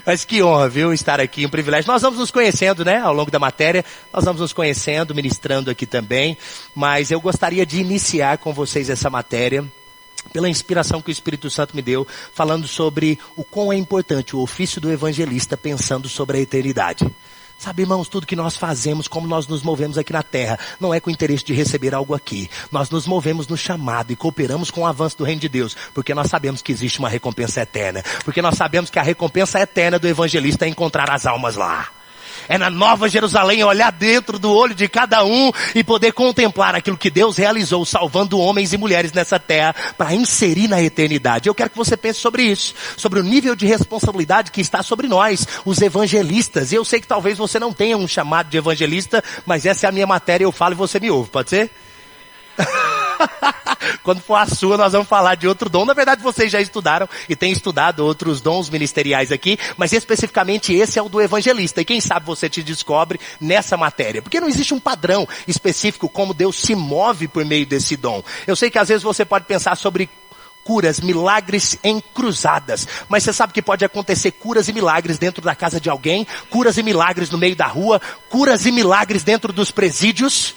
Mas que honra, viu, estar aqui, um privilégio. Nós vamos nos conhecendo, né, ao longo da matéria. Nós vamos nos conhecendo, ministrando aqui também. Mas eu gostaria de iniciar com vocês essa matéria, pela inspiração que o Espírito Santo me deu, falando sobre o quão é importante o ofício do evangelista, pensando sobre a eternidade. Sabe, irmãos, tudo que nós fazemos, como nós nos movemos aqui na terra, não é com o interesse de receber algo aqui. Nós nos movemos no chamado e cooperamos com o avanço do reino de Deus, porque nós sabemos que existe uma recompensa eterna. Porque nós sabemos que a recompensa eterna do evangelista é encontrar as almas lá. É na Nova Jerusalém, olhar dentro do olho de cada um e poder contemplar aquilo que Deus realizou, salvando homens e mulheres nessa terra para inserir na eternidade. Eu quero que você pense sobre isso, sobre o nível de responsabilidade que está sobre nós, os evangelistas. E eu sei que talvez você não tenha um chamado de evangelista, mas essa é a minha matéria, eu falo e você me ouve, pode ser? Quando for a sua, nós vamos falar de outro dom. Na verdade, vocês já estudaram e têm estudado outros dons ministeriais aqui, mas especificamente esse é o do evangelista. E quem sabe você te descobre nessa matéria. Porque não existe um padrão específico como Deus se move por meio desse dom. Eu sei que às vezes você pode pensar sobre curas, milagres em cruzadas. Mas você sabe que pode acontecer curas e milagres dentro da casa de alguém, curas e milagres no meio da rua, curas e milagres dentro dos presídios.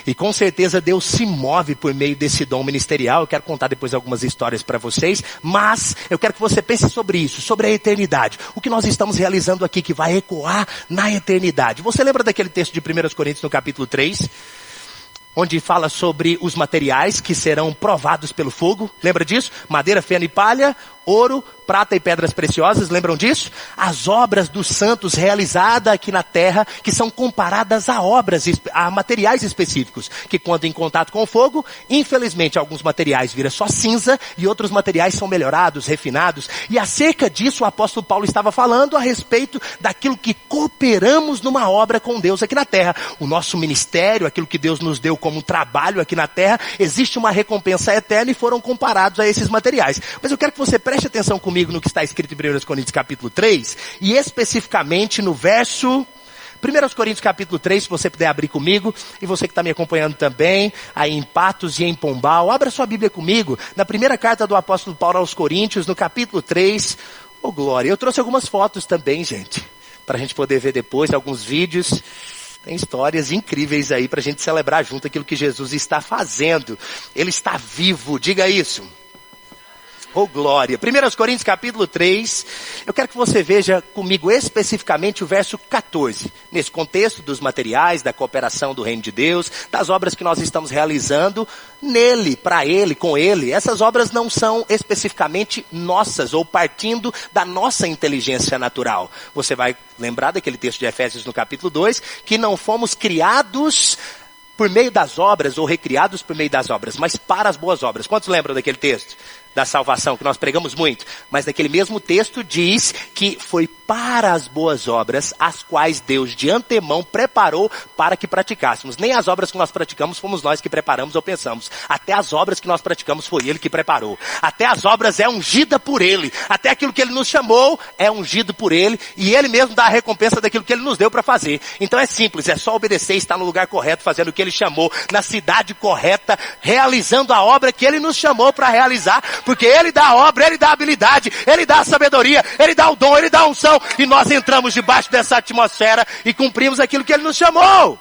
E com certeza Deus se move por meio desse dom ministerial. Eu quero contar depois algumas histórias para vocês, mas eu quero que você pense sobre isso, sobre a eternidade. O que nós estamos realizando aqui que vai ecoar na eternidade. Você lembra daquele texto de 1 Coríntios no capítulo 3? Onde fala sobre os materiais que serão provados pelo fogo. Lembra disso? Madeira, feno e palha, ouro, prata e pedras preciosas. Lembram disso? As obras dos santos realizadas aqui na terra, que são comparadas a materiais específicos, que quando em contato com o fogo, infelizmente alguns materiais viram só cinza e outros materiais são melhorados, refinados. E acerca disso o apóstolo Paulo estava falando a respeito daquilo que cooperamos numa obra com Deus aqui na terra. O nosso ministério, aquilo que Deus nos deu como trabalho aqui na terra, existe uma recompensa eterna e foram comparados a esses materiais. Mas eu quero que você preste atenção comigo no que está escrito em 1 Coríntios capítulo 3, e especificamente no verso 1 Coríntios capítulo 3, se você puder abrir comigo, e você que está me acompanhando também, aí em Patos e em Pombal, abra sua Bíblia comigo, na primeira carta do apóstolo Paulo aos Coríntios, no capítulo 3, oh glória, eu trouxe algumas fotos também, gente, para a gente poder ver depois, alguns vídeos. Tem histórias incríveis aí para a gente celebrar junto aquilo que Jesus está fazendo. Ele está vivo, diga isso. Oh glória. 1 Coríntios capítulo 3, eu quero que você veja comigo especificamente o verso 14. Nesse contexto dos materiais, da cooperação do reino de Deus, das obras que nós estamos realizando nele, para ele, com ele. Essas obras não são especificamente nossas ou partindo da nossa inteligência natural. Você vai lembrar daquele texto de Efésios no capítulo 2, que não fomos criados por meio das obras ou recriados por meio das obras, mas para as boas obras. Quantos lembram daquele texto? Da salvação, que nós pregamos muito. Mas naquele mesmo texto diz que foi para as boas obras, as quais Deus de antemão preparou para que praticássemos. Nem as obras que nós praticamos fomos nós que preparamos ou pensamos. Até as obras que nós praticamos foi Ele que preparou. Até as obras é ungida por Ele. Até aquilo que Ele nos chamou é ungido por Ele. E Ele mesmo dá a recompensa daquilo que Ele nos deu para fazer. Então é simples, é só obedecer, estar no lugar correto, fazendo o que Ele chamou, na cidade correta, realizando a obra que Ele nos chamou para realizar. Porque Ele dá a obra, Ele dá a habilidade, Ele dá a sabedoria, Ele dá o dom, Ele dá a unção. E nós entramos debaixo dessa atmosfera e cumprimos aquilo que Ele nos chamou.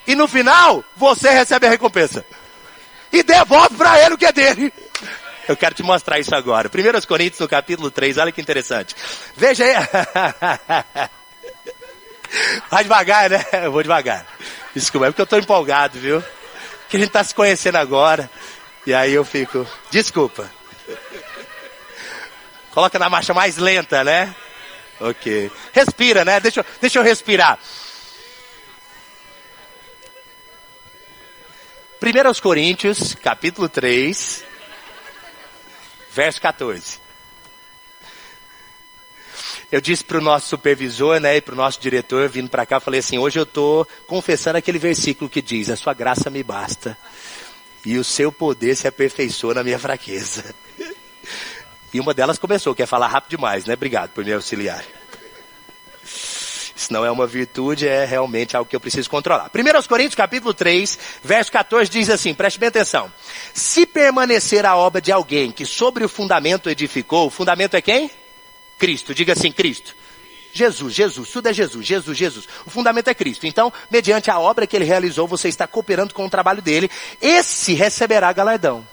E no final, você recebe a recompensa. E devolve para Ele o que é dele. Eu quero te mostrar isso agora. 1 Coríntios no capítulo 3, olha que interessante. Veja aí. Vai devagar, né? Eu vou devagar. Desculpa, é porque eu estou empolgado, viu? Que a gente está se conhecendo agora. E aí eu fico, desculpa. Coloca na marcha mais lenta, né? Ok. Respira, né? Deixa eu respirar. 1 Coríntios, capítulo 3, verso 14. Eu disse para o nosso supervisor, né, e para o nosso diretor, vindo para cá, eu falei assim, hoje eu estou confessando aquele versículo que diz, a sua graça me basta, e o seu poder se aperfeiçoa na minha fraqueza. E uma delas começou, quer falar rápido demais, né? Obrigado por me auxiliar. Isso não é uma virtude, é realmente algo que eu preciso controlar. 1 Coríntios capítulo 3, verso 14 diz assim, preste bem atenção. Se permanecer a obra de alguém que sobre o fundamento edificou, o fundamento é quem? Cristo, diga assim, Cristo. Jesus, Jesus, tudo é Jesus, Jesus, Jesus. O fundamento é Cristo. Então, mediante a obra que ele realizou, você está cooperando com o trabalho dele. Esse receberá galardão.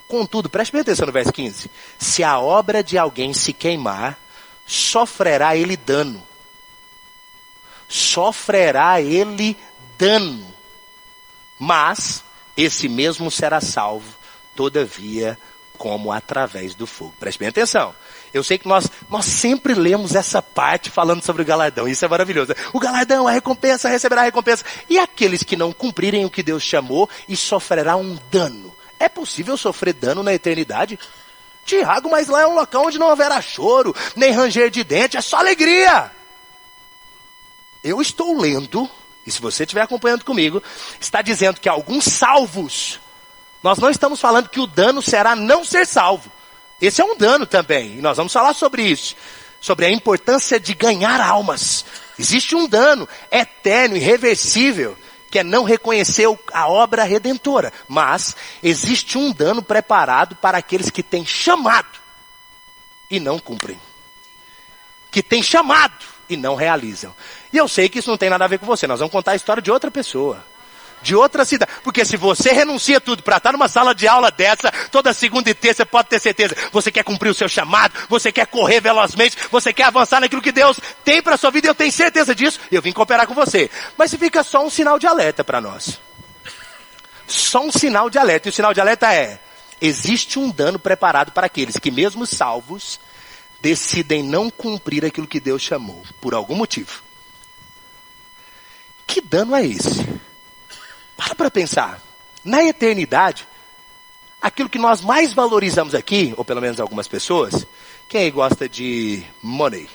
Contudo, preste bem atenção no verso 15. Se a obra de alguém se queimar, sofrerá ele dano. Sofrerá ele dano. Mas, esse mesmo será salvo, todavia, como através do fogo. Preste bem atenção. Eu sei que nós sempre lemos essa parte falando sobre o galardão. Isso é maravilhoso. O galardão, a recompensa, receberá a recompensa. E aqueles que não cumprirem o que Deus chamou e sofrerá um dano. É possível sofrer dano na eternidade? Tiago, mas lá é um local onde não haverá choro, nem ranger de dente, é só alegria. Eu estou lendo, e se você estiver acompanhando comigo, está dizendo que alguns salvos, nós não estamos falando que o dano será não ser salvo. Esse é um dano também, e nós vamos falar sobre isso, sobre a importância de ganhar almas. Existe um dano eterno, irreversível, que é não reconhecer a obra redentora. Mas existe um dano preparado para aqueles que têm chamado e não cumprem. Que têm chamado e não realizam. E eu sei que isso não tem nada a ver com você, nós vamos contar a história de outra pessoa. De outra cidade. Porque se você renuncia tudo para estar numa sala de aula dessa, toda segunda e terça, pode ter certeza. Você quer cumprir o seu chamado, você quer correr velozmente, você quer avançar naquilo que Deus tem para a sua vida, eu tenho certeza disso, eu vim cooperar com você. Mas fica só um sinal de alerta para nós. Só um sinal de alerta. E o sinal de alerta é, existe um dano preparado para aqueles que mesmo salvos, decidem não cumprir aquilo que Deus chamou, por algum motivo. Que dano é esse? Para pensar, na eternidade, aquilo que nós mais valorizamos aqui, ou pelo menos algumas pessoas, quem aí gosta de money?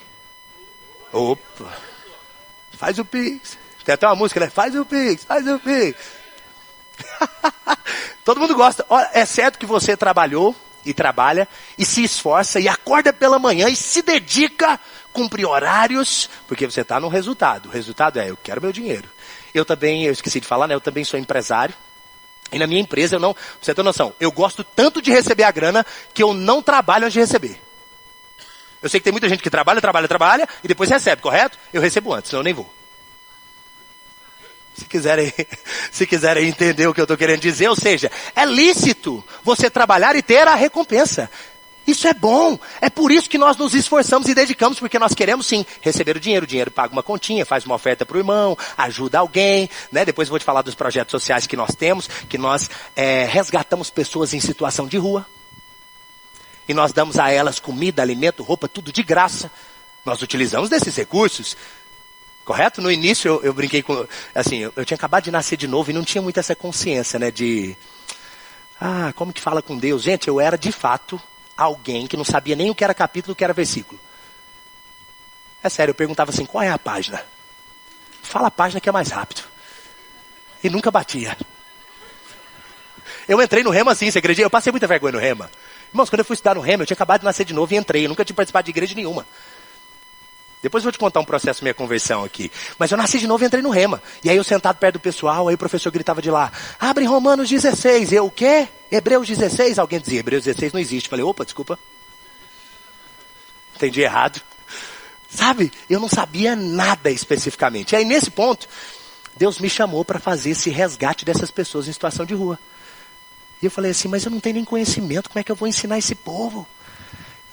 Opa, faz o Pix. Tem até uma música, né? Faz o Pix, faz o Pix. Todo mundo gosta. Olha, é certo que você trabalhou e trabalha e se esforça e acorda pela manhã e se dedica, cumpre horários, porque você está no resultado. O resultado é, eu quero meu dinheiro. Eu esqueci de falar, né? Eu também sou empresário. E na minha empresa, pra você ter noção, eu gosto tanto de receber a grana que eu não trabalho antes de receber. Eu sei que tem muita gente que trabalha e depois recebe, correto? Eu recebo antes, senão eu nem vou. Se quiserem entender o que eu estou querendo dizer, ou seja, é lícito você trabalhar e ter a recompensa. Isso é bom, é por isso que nós nos esforçamos e dedicamos, porque nós queremos sim receber o dinheiro paga uma continha, faz uma oferta para o irmão, ajuda alguém, né? Depois eu vou te falar dos projetos sociais que nós temos, que nós resgatamos pessoas em situação de rua, e nós damos a elas comida, alimento, roupa, tudo de graça. Nós utilizamos desses recursos, correto? No início eu brinquei com, assim, eu tinha acabado de nascer de novo e não tinha muito essa consciência, né, como que fala com Deus? Gente, eu era de fato alguém que não sabia nem o que era capítulo, o que era versículo. É sério, eu perguntava assim, qual é a página? Fala a página que é mais rápido. E nunca batia. Eu entrei no Rema assim, você acredita? Eu passei muita vergonha no Rema. Irmãos, quando eu fui estudar no Rema, eu tinha acabado de nascer de novo e entrei. Eu nunca tinha participado de igreja nenhuma. Depois eu vou te contar um processo minha conversão aqui. Mas eu nasci de novo e entrei no Rema. E aí eu sentado perto do pessoal, aí o professor gritava de lá, abre Romanos 16. Eu, o quê? Hebreus 16? Alguém dizia, Hebreus 16 não existe. Falei, opa, desculpa. Entendi errado. Sabe, eu não sabia nada especificamente. E aí nesse ponto, Deus me chamou para fazer esse resgate dessas pessoas em situação de rua. E eu falei assim, mas eu não tenho nem conhecimento, como é que eu vou ensinar esse povo?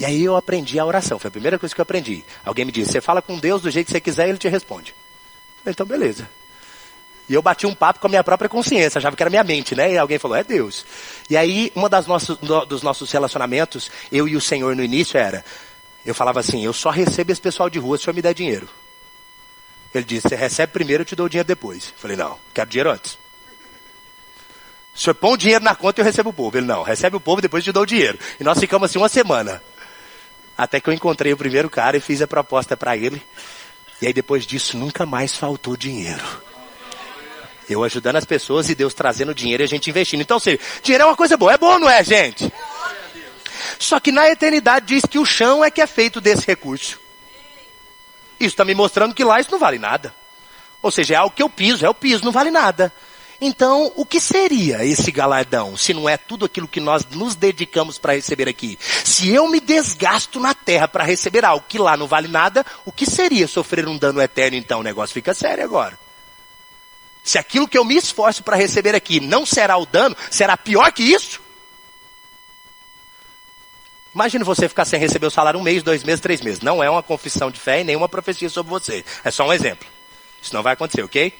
E aí eu aprendi a oração, foi a primeira coisa que eu aprendi. Alguém me disse, você fala com Deus do jeito que você quiser e Ele te responde. Eu falei, então beleza. E eu bati um papo com a minha própria consciência, achava que era minha mente, né? E alguém falou, é Deus. E aí, dos nossos relacionamentos, eu e o Senhor no início era, eu falava assim, eu só recebo esse pessoal de rua se o Senhor me der dinheiro. Ele disse, você recebe primeiro, eu te dou o dinheiro depois. Eu falei, não, quero dinheiro antes. O Senhor põe o dinheiro na conta e eu recebo o povo. Ele, não, recebe o povo, depois eu te dou o dinheiro. E nós ficamos assim uma semana. Até que eu encontrei o primeiro cara e fiz a proposta para ele. E aí depois disso nunca mais faltou dinheiro. Eu ajudando as pessoas e Deus trazendo dinheiro e a gente investindo. Então, ou seja, dinheiro é uma coisa boa. É bom, não é, gente? Só que na eternidade diz que o chão é que é feito desse recurso. Isso está me mostrando que lá isso não vale nada. Ou seja, é algo que eu piso, não vale nada. Então, o que seria esse galardão, se não é tudo aquilo que nós nos dedicamos para receber aqui? Se eu me desgasto na terra para receber algo que lá não vale nada, o que seria sofrer um dano eterno então? O negócio fica sério agora. Se aquilo que eu me esforço para receber aqui não será o dano, será pior que isso? Imagine você ficar sem receber o salário 1 mês, 2 meses, 3 meses. Não é uma confissão de fé e nenhuma profecia sobre você. É só um exemplo. Isso não vai acontecer, ok?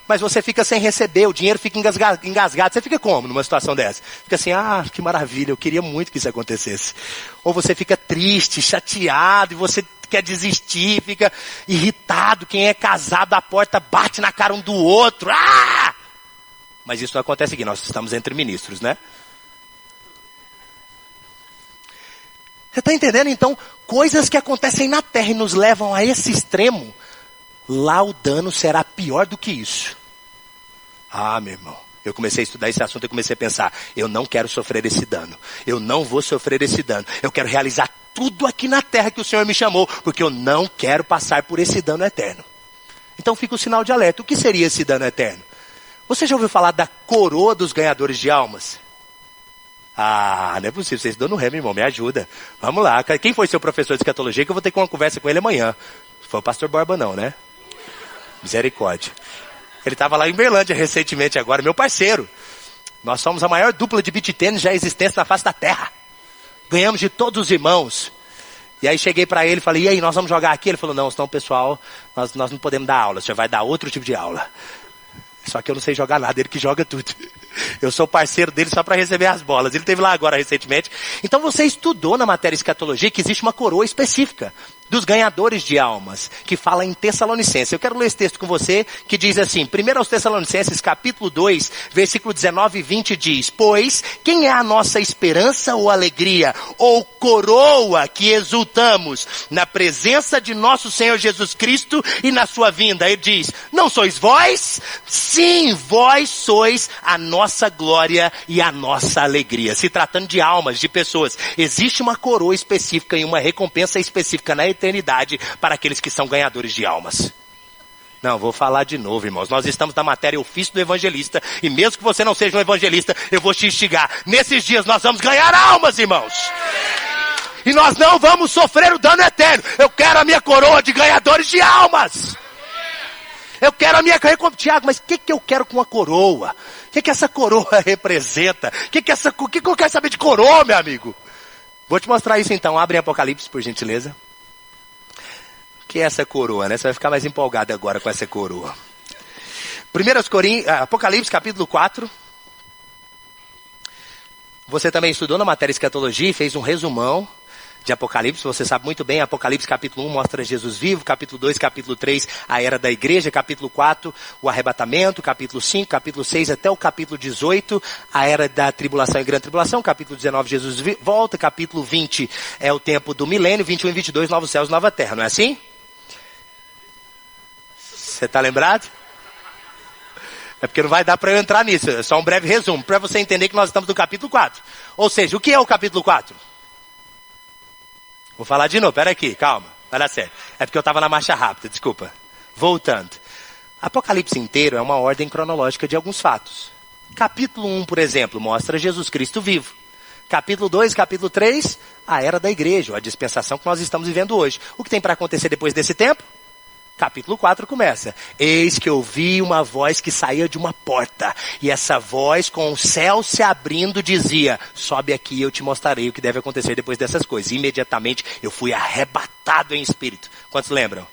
Mas você fica sem receber, o dinheiro fica engasgado. Você fica como numa situação dessa? Fica assim, que maravilha, eu queria muito que isso acontecesse. Ou você fica triste, chateado, e você quer desistir, fica irritado. Quem é casado, a porta bate na cara um do outro. Mas isso não acontece aqui, nós estamos entre ministros, né? Você está entendendo? Então, coisas que acontecem na terra e nos levam a esse extremo, lá o dano será pior do que isso. Meu irmão, eu comecei a estudar esse assunto e comecei a pensar, eu não quero sofrer esse dano. Eu não vou sofrer esse dano. Eu quero realizar tudo aqui na terra que o Senhor me chamou, porque eu não quero passar por esse dano eterno. Então fica o sinal de alerta. O que seria esse dano eterno? Você já ouviu falar da coroa dos ganhadores de almas? Não é possível, vocês estudam no remo, irmão, me ajuda. Vamos lá, quem foi seu professor de escatologia que eu vou ter uma conversa com ele amanhã? Foi o pastor Borba não, né? Misericórdia. Ele estava lá em Berlândia recentemente agora, meu parceiro. Nós somos a maior dupla de beach tênis já existente na face da terra. Ganhamos de todos os irmãos. E aí cheguei para ele e falei, e aí, nós vamos jogar aqui? Ele falou, não, senão pessoal, nós não podemos dar aula, você vai dar outro tipo de aula. Só que eu não sei jogar nada, ele que joga tudo. Eu sou parceiro dele só para receber as bolas. Ele esteve lá agora recentemente. Então você estudou na matéria escatologia que existe uma coroa específica dos ganhadores de almas, que fala em Tessalonicenses. Eu quero ler esse texto com você, que diz assim, 1 aos Tessalonicenses, capítulo 2, versículo 19 e 20 diz, pois, quem é a nossa esperança ou alegria, ou coroa que exultamos na presença de nosso Senhor Jesus Cristo e na sua vinda? Ele diz, não sois vós? Sim, vós sois a nossa glória e a nossa alegria. Se tratando de almas, de pessoas, existe uma coroa específica e uma recompensa específica na eternidade para aqueles que são ganhadores de almas. Não, vou falar de novo, irmãos. Nós estamos na matéria ofício do evangelista, e mesmo que você não seja um evangelista, eu vou te instigar. Nesses dias nós vamos ganhar almas, irmãos. E nós não vamos sofrer o dano eterno. Eu quero a minha coroa de ganhadores de almas. Eu quero a minha recompensa. Tiago, mas o que eu quero com a coroa? O que essa coroa representa? O que eu quero saber de coroa, meu amigo? Vou te mostrar isso então. Abre em Apocalipse, por gentileza. O que é essa coroa, né? Você vai ficar mais empolgado agora com essa coroa. 1 Apocalipse, capítulo 4. Você também estudou na matéria escatologia e fez um resumão de Apocalipse. Você sabe muito bem, Apocalipse capítulo 1 mostra Jesus vivo, capítulo 2, capítulo 3, a era da igreja, capítulo 4, o arrebatamento, capítulo 5, capítulo 6 até o capítulo 18, a era da tribulação e grande tribulação, capítulo 19, Jesus volta, capítulo 20 é o tempo do milênio, 21 e 22, novos céus, nova terra, não é assim? Você está lembrado? É porque não vai dar para eu entrar nisso, é só um breve resumo, para você entender que nós estamos no capítulo 4. Ou seja, o que é o capítulo 4? Vou falar de novo, pera aqui, calma, vai dar certo. É porque eu estava na marcha rápida, desculpa. Voltando. Apocalipse inteiro é uma ordem cronológica de alguns fatos. Capítulo 1, por exemplo, mostra Jesus Cristo vivo. Capítulo 2, capítulo 3, a era da igreja, a dispensação que nós estamos vivendo hoje. O que tem para acontecer depois desse tempo? Capítulo 4 começa. Eis que eu vi uma voz que saía de uma porta. E essa voz, com o céu se abrindo, dizia, sobe aqui e eu te mostrarei o que deve acontecer depois dessas coisas. E imediatamente eu fui arrebatado em espírito. Quantos lembram?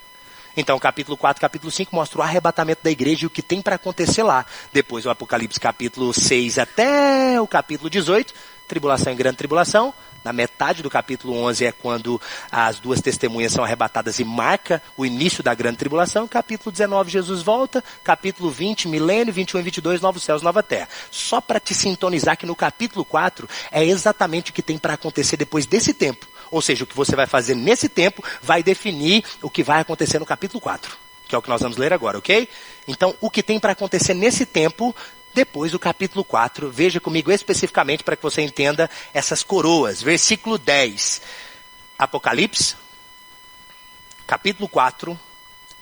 Então, capítulo 4, capítulo 5 mostra o arrebatamento da igreja e o que tem para acontecer lá. Depois o Apocalipse capítulo 6 até o capítulo 18, tribulação e grande tribulação. Na metade do capítulo 11 é quando as duas testemunhas são arrebatadas e marca o início da grande tribulação. Capítulo 19, Jesus volta. Capítulo 20, milênio. 21 e 22, novos céus, nova terra. Só para te sintonizar que no capítulo 4 é exatamente o que tem para acontecer depois desse tempo. Ou seja, o que você vai fazer nesse tempo vai definir o que vai acontecer no capítulo 4. Que é o que nós vamos ler agora, ok? Então, o que tem para acontecer nesse tempo... Depois do capítulo 4, veja comigo especificamente para que você entenda essas coroas. Versículo 10. Apocalipse, capítulo 4,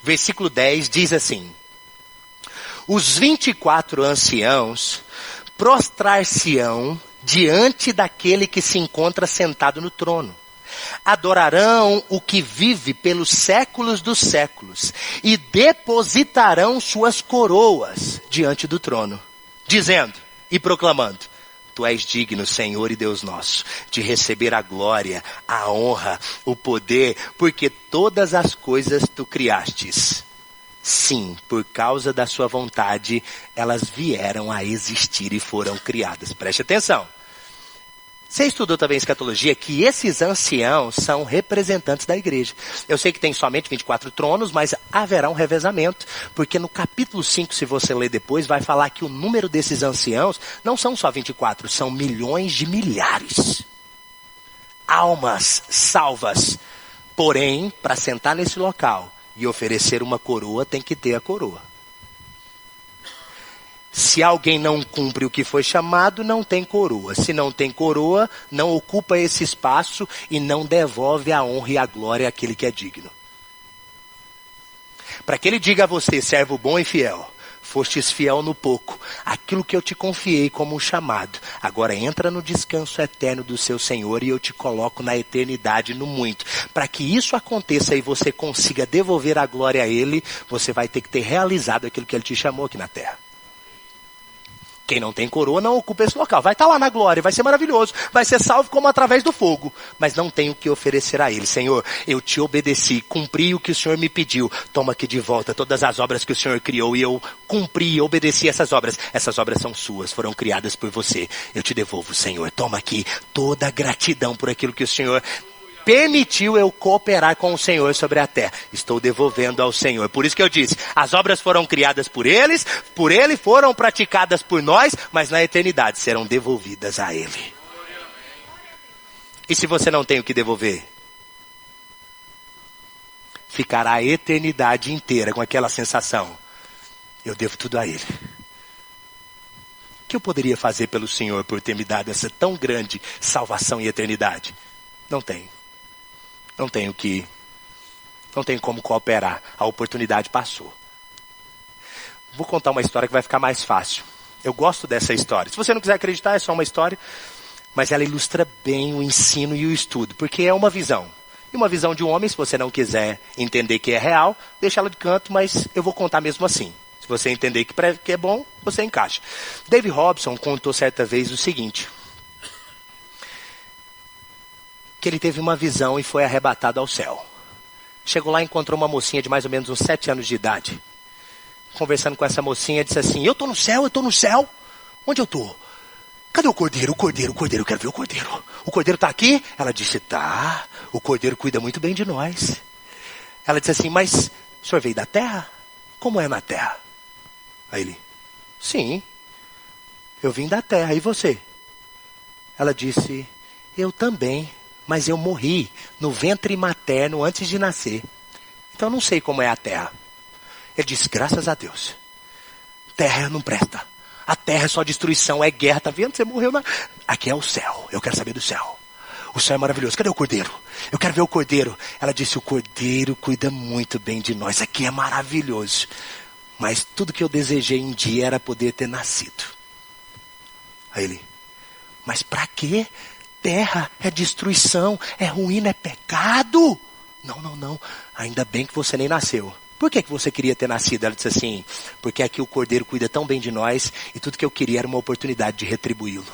versículo 10, diz assim. os 24 anciãos prostrar-se-ão diante daquele que se encontra sentado no trono. Adorarão o que vive pelos séculos dos séculos e depositarão suas coroas diante do trono, dizendo e proclamando: Tu és digno, Senhor e Deus nosso, de receber a glória, a honra, o poder, porque todas as coisas tu criastes. Sim, por causa da sua vontade, elas vieram a existir e foram criadas. Preste atenção. Você estudou também escatologia, que esses anciãos são representantes da igreja. Eu sei que tem somente 24 tronos, mas haverá um revezamento, porque no capítulo 5, se você ler depois, vai falar que o número desses anciãos não são só 24, são milhões de milhares. Almas salvas. Porém, para sentar nesse local e oferecer uma coroa, tem que ter a coroa. Se alguém não cumpre o que foi chamado, não tem coroa. Se não tem coroa, não ocupa esse espaço e não devolve a honra e a glória àquele que é digno. Para que ele diga a você, servo bom e fiel, fostes fiel no pouco, aquilo que eu te confiei como um chamado, agora entra no descanso eterno do seu Senhor e eu te coloco na eternidade no muito. Para que isso aconteça e você consiga devolver a glória a Ele, você vai ter que ter realizado aquilo que Ele te chamou aqui na terra. Quem não tem coroa não ocupa esse local. Vai estar lá na glória, vai ser maravilhoso. Vai ser salvo como através do fogo. Mas não tem o que oferecer a Ele. Senhor, eu te obedeci, cumpri o que o Senhor me pediu. Toma aqui de volta todas as obras que o Senhor criou e eu cumpri e obedeci essas obras. Essas obras são suas, foram criadas por você. Eu te devolvo, Senhor. Toma aqui toda a gratidão por aquilo que o Senhor permitiu eu cooperar com o Senhor sobre a terra. Estou devolvendo ao Senhor. Por isso que eu disse, as obras foram criadas por eles, por Ele foram praticadas por nós, mas na eternidade serão devolvidas a Ele. E se você não tem o que devolver? Ficará a eternidade inteira com aquela sensação: eu devo tudo a Ele. O que eu poderia fazer pelo Senhor por ter me dado essa tão grande salvação e eternidade? Não tenho. Não tenho como cooperar. A oportunidade passou. Vou contar uma história que vai ficar mais fácil. Eu gosto dessa história. Se você não quiser acreditar, é só uma história. Mas ela ilustra bem o ensino e o estudo. Porque é uma visão. E uma visão de um homem, se você não quiser entender que é real, deixa ela de canto, mas eu vou contar mesmo assim. Se você entender que é bom, você encaixa. Dave Robson contou certa vez o seguinte: que ele teve uma visão e foi arrebatado ao céu. Chegou lá e encontrou uma mocinha de mais ou menos uns 7 anos de idade. Conversando com essa mocinha, disse assim: eu estou no céu. Onde eu estou? Cadê o cordeiro? O cordeiro, eu quero ver o cordeiro. O cordeiro está aqui? Ela disse: tá, o cordeiro cuida muito bem de nós. Ela disse assim: mas o senhor veio da terra? Como é na terra? Aí ele: sim, eu vim da terra, e você? Ela disse: eu também. Mas eu morri no ventre materno antes de nascer. Então eu não sei como é a terra. Ele disse: graças a Deus. Terra não presta. A terra é só destruição, é guerra. Tá vendo? Você morreu na... Aqui é o céu. Eu quero saber do céu. O céu é maravilhoso. Cadê o cordeiro? Eu quero ver o cordeiro. Ela disse: o cordeiro cuida muito bem de nós. Aqui é maravilhoso. Mas tudo que eu desejei um dia era poder ter nascido. Aí ele: mas pra quê? Terra é destruição, é ruína, é pecado. Não. Ainda bem que você nem nasceu. Por que você queria ter nascido? Ela disse assim: porque aqui o cordeiro cuida tão bem de nós e tudo que eu queria era uma oportunidade de retribuí-lo.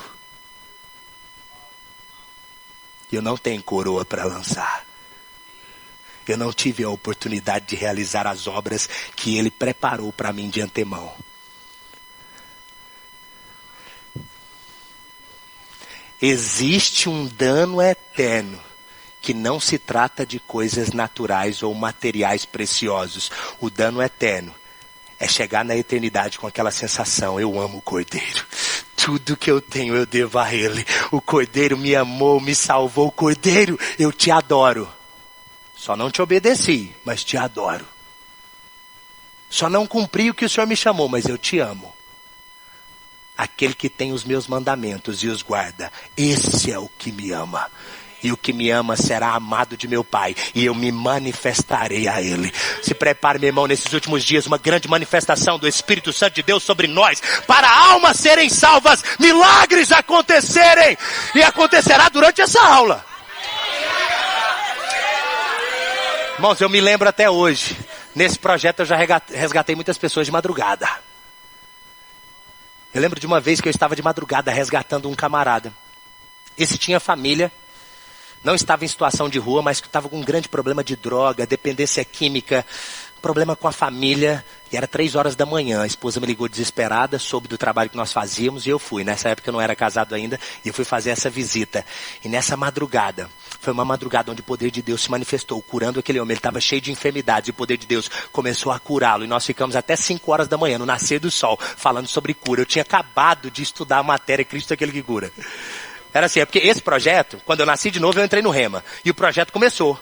E eu não tenho coroa para lançar. Eu não tive a oportunidade de realizar as obras que Ele preparou para mim de antemão. Existe um dano eterno que não se trata de coisas naturais ou materiais preciosos. O dano eterno é chegar na eternidade com aquela sensação: eu amo o Cordeiro. Tudo que eu tenho eu devo a Ele. O Cordeiro me amou, me salvou. Cordeiro, eu te adoro. Só não te obedeci, mas te adoro. Só não cumpri o que o Senhor me chamou, mas eu te amo. Aquele que tem os meus mandamentos e os guarda, esse é o que me ama. E o que me ama será amado de meu Pai. E eu me manifestarei a Ele. Se prepare, meu irmão, nesses últimos dias, uma grande manifestação do Espírito Santo de Deus sobre nós. Para almas serem salvas, milagres acontecerem. E acontecerá durante essa aula. Irmãos, eu me lembro até hoje. Nesse projeto eu já resgatei muitas pessoas de madrugada. Eu lembro de uma vez que eu estava de madrugada resgatando um camarada. Esse tinha família. Não estava em situação de rua, mas estava com um grande problema de droga, dependência química, problema com a família. E era 3 horas da manhã, a esposa me ligou desesperada, soube do trabalho que nós fazíamos e eu fui. Nessa época eu não era casado ainda e eu fui fazer essa visita. E nessa madrugada, foi uma madrugada onde o poder de Deus se manifestou, curando aquele homem. Ele estava cheio de enfermidades e o poder de Deus começou a curá-lo. E nós ficamos até 5 horas da manhã, no nascer do sol, falando sobre cura. Eu tinha acabado de estudar a matéria Cristo é aquele que cura. Era assim, é porque esse projeto, quando eu nasci de novo, eu entrei no Rema. E o projeto começou.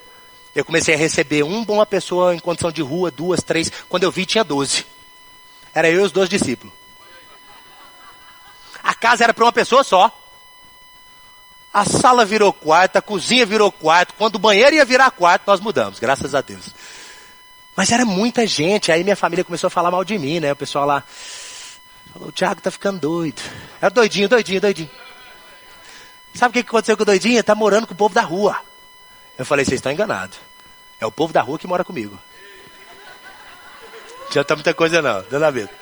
Eu comecei a receber uma pessoa em condição de rua, 2, 3. Quando eu vi, tinha 12. Era eu e os 12 discípulos. A casa era para uma pessoa só. A sala virou quarto, a cozinha virou quarto. Quando o banheiro ia virar quarto, nós mudamos, graças a Deus. Mas era muita gente. Aí minha família começou a falar mal de mim, né? O pessoal lá falou, o Thiago tá ficando doido. Era doidinho. Sabe o que aconteceu com o doidinho? Tá morando com o povo da rua. Eu falei, vocês estão enganados. É o povo da rua que mora comigo. Não adianta muita coisa não, dona Beta.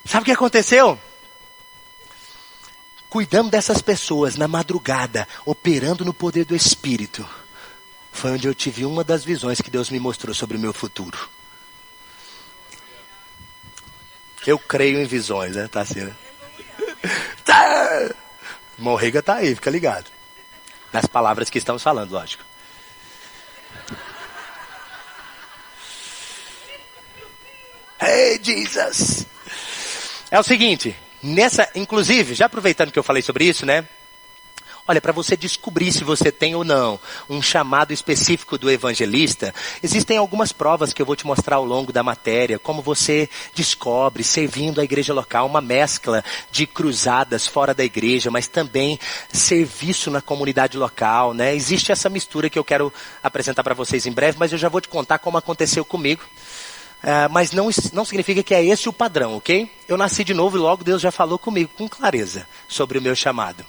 Sabe o que aconteceu? Cuidando dessas pessoas na madrugada, operando no poder do Espírito. Foi onde eu tive uma das visões que Deus me mostrou sobre o meu futuro. Eu creio em visões, né? Tá assim, né? Tá! Irmão Rega tá aí, fica ligado. Nas palavras que estamos falando, lógico. Hey, Jesus! É o seguinte, inclusive, já aproveitando que eu falei sobre isso, né? Olha, para você descobrir se você tem ou não um chamado específico do evangelista, existem algumas provas que eu vou te mostrar ao longo da matéria, como você descobre, servindo a igreja local, uma mescla de cruzadas fora da igreja, mas também serviço na comunidade local, né? Existe essa mistura que eu quero apresentar para vocês em breve, mas eu já vou te contar como aconteceu comigo. Mas não significa que é esse o padrão, ok? Eu nasci de novo e logo Deus já falou comigo com clareza sobre o meu chamado.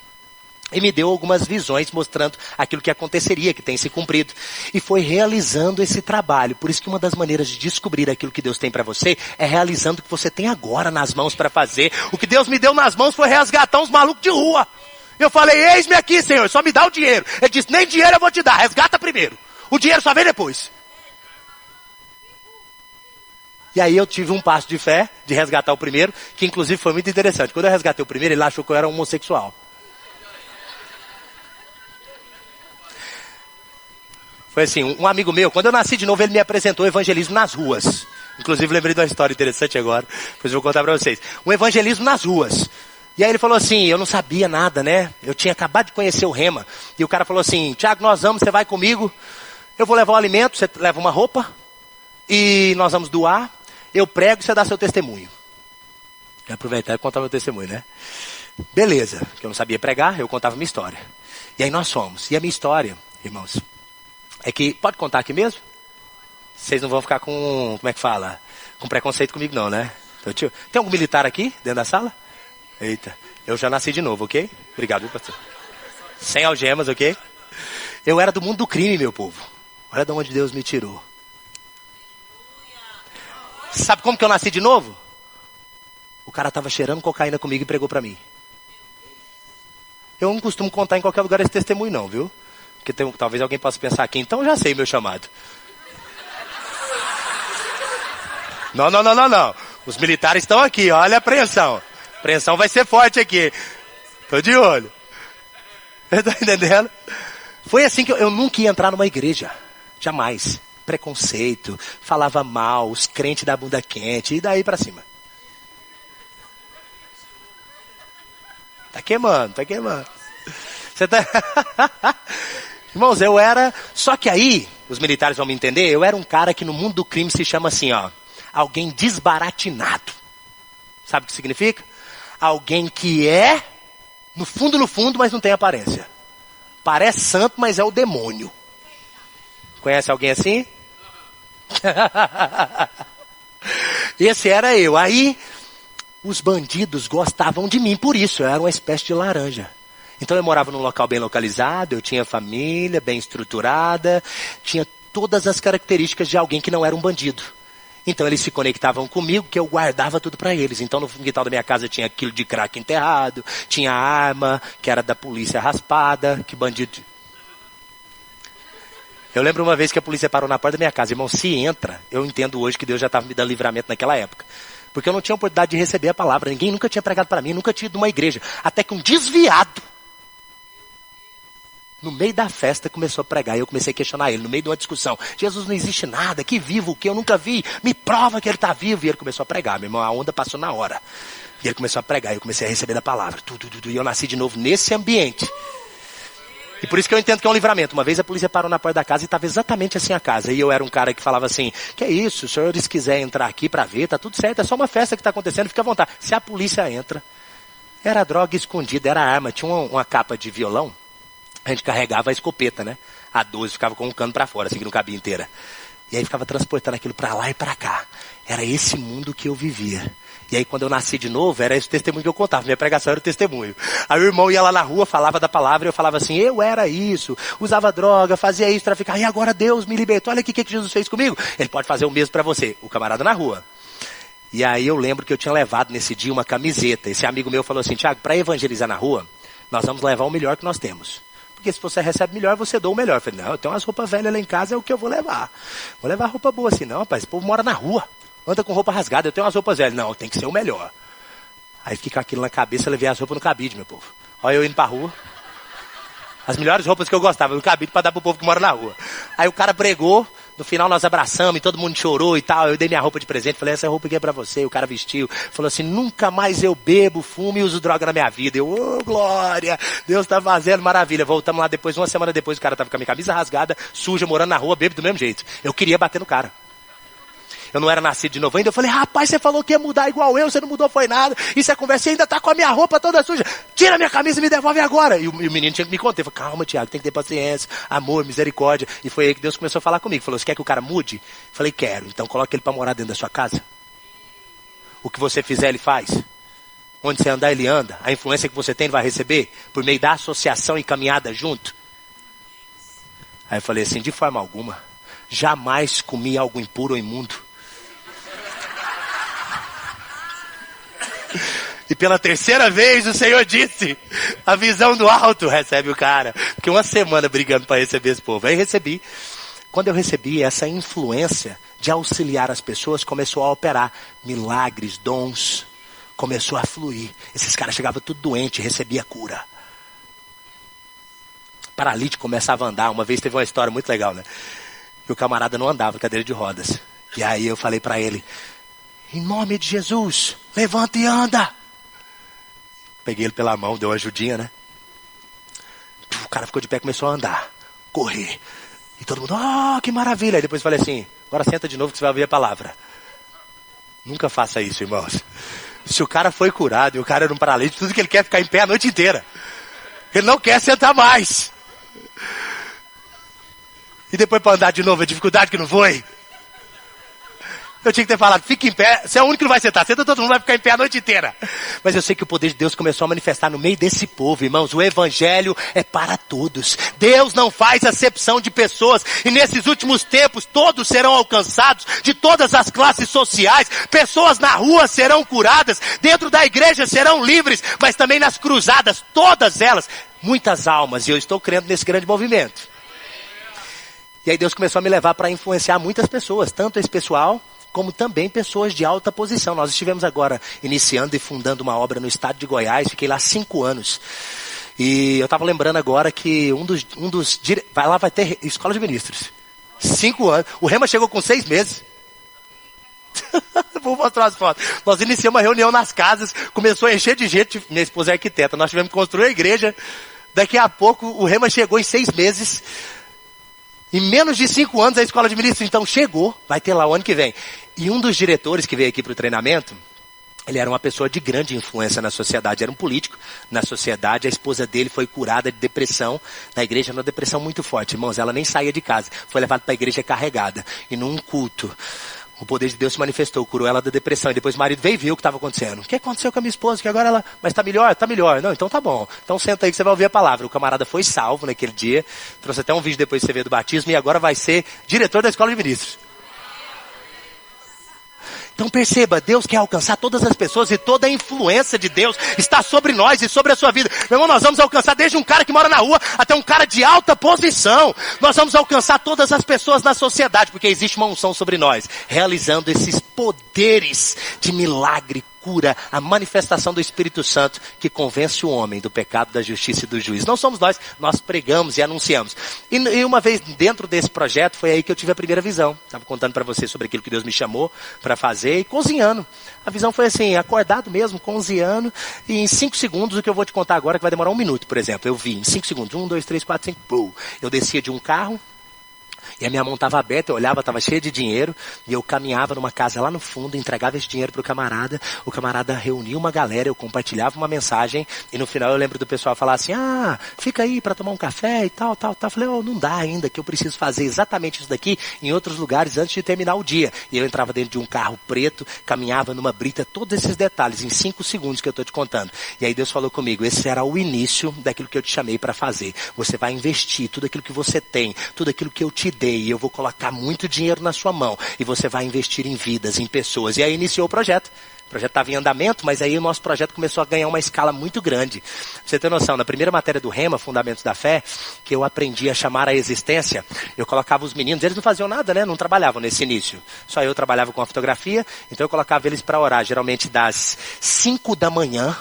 E me deu algumas visões mostrando aquilo que aconteceria, que tem se cumprido. E foi realizando esse trabalho. Por isso que uma das maneiras de descobrir aquilo que Deus tem para você é realizando o que você tem agora nas mãos para fazer. O que Deus me deu nas mãos foi resgatar uns malucos de rua. Eu falei, eis-me aqui, Senhor, só me dá o dinheiro. Ele disse, nem dinheiro eu vou te dar, resgata primeiro. O dinheiro só vem depois. E aí eu tive um passo de fé de resgatar o primeiro, que inclusive foi muito interessante. Quando eu resgatei o primeiro, ele achou que eu era homossexual. Foi assim, um amigo meu, quando eu nasci de novo, ele me apresentou o evangelismo nas ruas. Inclusive, lembrei de uma história interessante agora, depois eu vou contar para vocês. Um evangelismo nas ruas. E aí ele falou assim, eu não sabia nada, né? Eu tinha acabado de conhecer o Rema. E o cara falou assim, Thiago, nós vamos, você vai comigo. Eu vou levar o alimento, você leva uma roupa. E nós vamos doar. Eu prego e você dá seu testemunho. Eu aproveitar e contar meu testemunho, né? Beleza, que eu não sabia pregar, eu contava minha história. E aí nós fomos. E a minha história, irmãos, é que, pode contar aqui mesmo? Vocês não vão ficar com, como é que fala? Com preconceito comigo não, né? Tem algum militar aqui, dentro da sala? Eita, eu já nasci de novo, ok? Obrigado, viu, pastor? Sem algemas, ok? Eu era do mundo do crime, meu povo. Olha de onde Deus me tirou. Sabe como que eu nasci de novo? O cara estava cheirando cocaína comigo e pregou para mim. Eu não costumo contar em qualquer lugar esse testemunho não, viu? Porque talvez alguém possa pensar aqui, então eu já sei meu chamado. Não. Os militares estão aqui, olha a apreensão. A apreensão vai ser forte aqui. Tô de olho. Tá entendendo? Foi assim que eu nunca ia entrar numa igreja. Jamais. Preconceito, falava mal, os crentes da bunda quente, e daí pra cima. Tá queimando. Você tá... Irmãos, eu era... Só que aí, os militares vão me entender, eu era um cara que no mundo do crime se chama assim, ó. Alguém desbaratinado. Sabe o que significa? Alguém que é, no fundo, mas não tem aparência. Parece santo, mas é o demônio. Conhece alguém assim? Esse era eu. Aí, os bandidos gostavam de mim por isso. Eu era uma espécie de laranja. Então eu morava num local bem localizado, eu tinha família bem estruturada, tinha todas as características de alguém que não era um bandido. Então eles se conectavam comigo, que eu guardava tudo para eles. Então no quintal da minha casa tinha quilo de crack enterrado, tinha arma, que era da polícia raspada, que bandido... Eu lembro uma vez que a polícia parou na porta da minha casa. Irmão, se entra, eu entendo hoje que Deus já estava me dando livramento naquela época. Porque eu não tinha oportunidade de receber a palavra. Ninguém nunca tinha pregado para mim, nunca tinha ido numa igreja. Até que um desviado, no meio da festa, começou a pregar. E eu comecei a questionar ele, no meio de uma discussão. Jesus, não existe nada, que vivo, que eu nunca vi. Me prova que ele está vivo. E ele começou a pregar. Meu irmão, a onda passou na hora. E ele começou a pregar. E eu comecei a receber da palavra. E eu nasci de novo nesse ambiente. E por isso que eu entendo que é um livramento. Uma vez a polícia parou na porta da casa e estava exatamente assim a casa. E eu era um cara que falava assim, que é isso, se os senhores quiserem entrar aqui para ver, tá tudo certo, é só uma festa que está acontecendo, fica à vontade. Se a polícia entra, era droga escondida, era arma, tinha uma capa de violão, a gente carregava a escopeta, né? A 12 ficava com um cano para fora, assim que não cabia inteira. E aí ficava transportando aquilo para lá e para cá. Era esse mundo que eu vivia. E aí quando eu nasci de novo, era esse testemunho que eu contava. Minha pregação era o testemunho. Aí o irmão ia lá na rua, falava da palavra, e eu falava assim, eu era isso, usava droga, fazia isso, traficava. E agora Deus me libertou, olha aqui o que Jesus fez comigo. Ele pode fazer o mesmo para você, o camarada na rua. E aí eu lembro que eu tinha levado nesse dia uma camiseta. Esse amigo meu falou assim, Tiago, para evangelizar na rua, nós vamos levar o melhor que nós temos. Porque se você recebe melhor, você dá o melhor. Eu falei, não, eu tenho umas roupas velhas lá em casa, é o que eu vou levar. Vou levar roupa boa assim, não, rapaz, esse povo mora na rua. Anda com roupa rasgada, eu tenho umas roupas velhas. Não, tem que ser o melhor. Aí fiquei com aquilo na cabeça, eu levei as roupas no cabide, meu povo. Olha eu indo pra rua. As melhores roupas que eu gostava, no cabide pra dar pro povo que mora na rua. Aí o cara pregou, no final nós abraçamos e todo mundo chorou e tal. Eu dei minha roupa de presente, falei, essa roupa aqui é pra você. O cara vestiu, falou assim, nunca mais eu bebo, fumo e uso droga na minha vida. Eu, ô glória, Deus tá fazendo maravilha. Voltamos lá depois, uma semana depois, o cara tava com a minha camisa rasgada, suja, morando na rua, bebo do mesmo jeito. Eu queria bater no cara. Eu não era nascido de novo ainda. Eu falei, rapaz, você falou que ia mudar igual eu, você não mudou, foi nada. Isso é conversa, você ainda tá com a minha roupa toda suja. Tira a minha camisa e me devolve agora. E o menino tinha que me contar. Eu falei, calma, Tiago, tem que ter paciência, amor, misericórdia. E foi aí que Deus começou a falar comigo. Falou, você quer que o cara mude? Eu falei, quero. Então coloque ele para morar dentro da sua casa. O que você fizer, ele faz. Onde você andar, ele anda. A influência que você tem, ele vai receber. Por meio da associação e caminhada junto. Aí eu falei assim, de forma alguma, jamais comi algo impuro ou imundo. E pela terceira vez o Senhor disse, a visão do alto, recebe o cara. Fiquei uma semana brigando para receber esse povo. Aí recebi. Quando eu recebi, essa influência de auxiliar as pessoas começou a operar. Milagres, dons, começou a fluir. Esses caras chegavam tudo doente, recebia cura. Paralítico começava a andar. Uma vez teve uma história muito legal, né? Que o camarada não andava, cadeira de rodas. E aí eu falei para ele, em nome de Jesus, levanta e anda. Peguei ele pela mão, deu uma ajudinha, né? O cara ficou de pé, começou a andar, correr. E todo mundo, que maravilha. Aí depois eu falei assim, agora senta de novo que você vai ouvir a palavra. Nunca faça isso, irmãos. Se o cara foi curado e o cara era um paralítico, tudo que ele quer é ficar em pé a noite inteira. Ele não quer sentar mais. E depois para andar de novo, a dificuldade que não foi. Eu tinha que ter falado, fica em pé, você é o único que não vai sentar, senta, todo mundo vai ficar em pé a noite inteira. Mas eu sei que o poder de Deus começou a manifestar no meio desse povo, irmãos. O evangelho é para todos. Deus não faz acepção de pessoas. E nesses últimos tempos, todos serão alcançados, de todas as classes sociais. Pessoas na rua serão curadas, dentro da igreja serão livres, mas também nas cruzadas, todas elas, muitas almas. E eu estou crendo nesse grande movimento. E aí Deus começou a me levar para influenciar muitas pessoas, tanto esse pessoal, como também pessoas de alta posição. Nós estivemos agora iniciando e fundando uma obra no estado de Goiás, fiquei lá 5 anos. E eu estava lembrando agora que lá vai ter escola de ministros. 5 anos. O Rema chegou com 6 meses. Vou mostrar as fotos. Nós iniciamos uma reunião nas casas, começou a encher de gente. Minha esposa é arquiteta, nós tivemos que construir a igreja. Daqui a pouco o Rema chegou em 6 meses. Em menos de 5 anos a escola de ministros então chegou, vai ter lá o ano que vem. E um dos diretores que veio aqui para o treinamento, Ele era uma pessoa de grande influência na sociedade, era um político na sociedade. A esposa dele foi curada de depressão na igreja, uma depressão muito forte. Irmãos, ela nem saía de casa, foi levada para a igreja carregada. E num culto, o poder de Deus se manifestou, curou ela da depressão. E depois o marido veio e viu o que estava acontecendo. O que aconteceu com a minha esposa? Que agora ela... Mas está melhor? Está melhor. Não, então tá bom. Então senta aí que você vai ouvir a palavra. O camarada foi salvo naquele dia. Trouxe até um vídeo depois de você ver do batismo. E agora vai ser diretor da escola de ministros. Então perceba, Deus quer alcançar todas as pessoas e toda a influência de Deus está sobre nós e sobre a sua vida. Meu irmão, nós vamos alcançar desde um cara que mora na rua até um cara de alta posição. Nós vamos alcançar todas as pessoas na sociedade, porque existe uma unção sobre nós, realizando esses poderes de milagre, cura, a manifestação do Espírito Santo que convence o homem do pecado, da justiça e do juízo. Não somos nós pregamos e anunciamos. E uma vez dentro desse projeto, foi aí que eu tive a primeira visão. Estava contando para você sobre aquilo que Deus me chamou para fazer e cozinhando. A visão foi assim, acordado mesmo, cozinhando, e em 5 segundos, o que eu vou te contar agora, que vai demorar 1 minuto, por exemplo, eu vi em 5 segundos, 1, 2, 3, 4, 5, pum. Eu descia de um carro, e a minha mão estava aberta, eu olhava, estava cheia de dinheiro, e eu caminhava numa casa lá no fundo, entregava esse dinheiro para o camarada reunia uma galera, eu compartilhava uma mensagem, e no final eu lembro do pessoal falar assim, fica aí para tomar um café e tal. Eu falei, não dá ainda, que eu preciso fazer exatamente isso daqui em outros lugares antes de terminar o dia. E eu entrava dentro de um carro preto, caminhava numa brita, todos esses detalhes, em 5 segundos que eu estou te contando. E aí Deus falou comigo, esse era o início daquilo que eu te chamei para fazer. Você vai investir tudo aquilo que você tem, tudo aquilo que eu te dei, e eu vou colocar muito dinheiro na sua mão, e você vai investir em vidas, em pessoas. E aí iniciou o projeto. O projeto estava em andamento, mas aí o nosso projeto começou a ganhar uma escala muito grande. Pra você ter noção, na primeira matéria do Rema, Fundamentos da Fé, que eu aprendi a chamar a existência, eu colocava os meninos, eles não faziam nada, né? Não trabalhavam nesse início. Só eu trabalhava com a fotografia, então eu colocava eles para orar, geralmente das 5 da manhã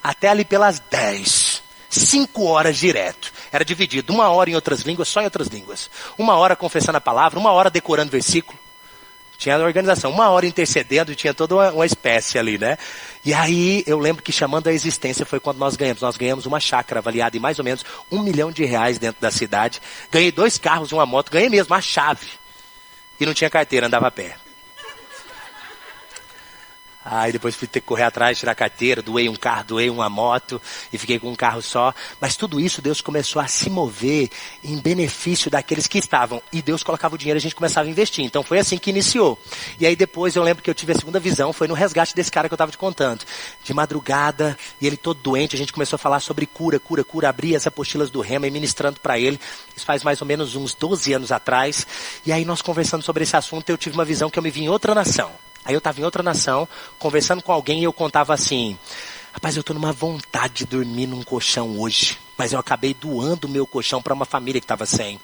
até ali pelas 10. 5 horas direto. Era dividido 1 hora em outras línguas, só em outras línguas. 1 hora confessando a palavra, 1 hora decorando versículo. Tinha a organização, 1 hora intercedendo, e tinha toda uma espécie ali, né? E aí, eu lembro que chamando a existência foi quando nós ganhamos. Nós ganhamos uma chácara avaliada em mais ou menos R$1 milhão dentro da cidade. Ganhei 2 carros e uma moto, ganhei mesmo a chave. E não tinha carteira, andava a pé. Aí depois fui ter que correr atrás, tirar a carteira, doei um carro, doei uma moto e fiquei com um carro só. Mas tudo isso Deus começou a se mover em benefício daqueles que estavam. E Deus colocava o dinheiro e a gente começava a investir. Então foi assim que iniciou. E aí depois eu lembro que eu tive a segunda visão, foi no resgate desse cara que eu estava te contando. De madrugada, e ele todo doente, a gente começou a falar sobre cura. Abri as apostilas do Rema e ministrando para ele. Isso faz mais ou menos uns 12 anos atrás. E aí nós conversando sobre esse assunto, eu tive uma visão que eu me vi em outra nação. Aí eu estava em outra nação, conversando com alguém e eu contava assim, rapaz, eu estou numa vontade de dormir num colchão hoje, mas eu acabei doando o meu colchão para uma família que estava sem.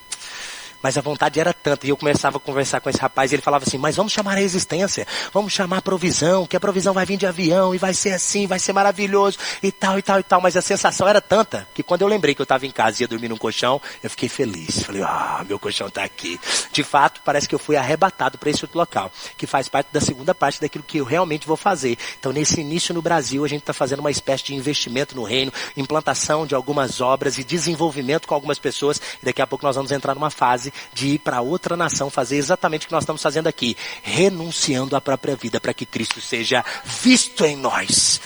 Mas a vontade era tanta, e eu começava a conversar com esse rapaz, e ele falava assim, mas vamos chamar a existência, vamos chamar a provisão, que a provisão vai vir de avião, e vai ser assim, vai ser maravilhoso, e tal. Mas a sensação era tanta, que quando eu lembrei que eu estava em casa e ia dormir num colchão, eu fiquei feliz. Falei, meu colchão está aqui. De fato, parece que eu fui arrebatado para esse outro local, que faz parte da segunda parte daquilo que eu realmente vou fazer. Então, nesse início no Brasil, a gente está fazendo uma espécie de investimento no reino, implantação de algumas obras e desenvolvimento com algumas pessoas, e daqui a pouco nós vamos entrar numa fase de ir para outra nação, fazer exatamente o que nós estamos fazendo aqui, renunciando à própria vida para que Cristo seja visto em nós.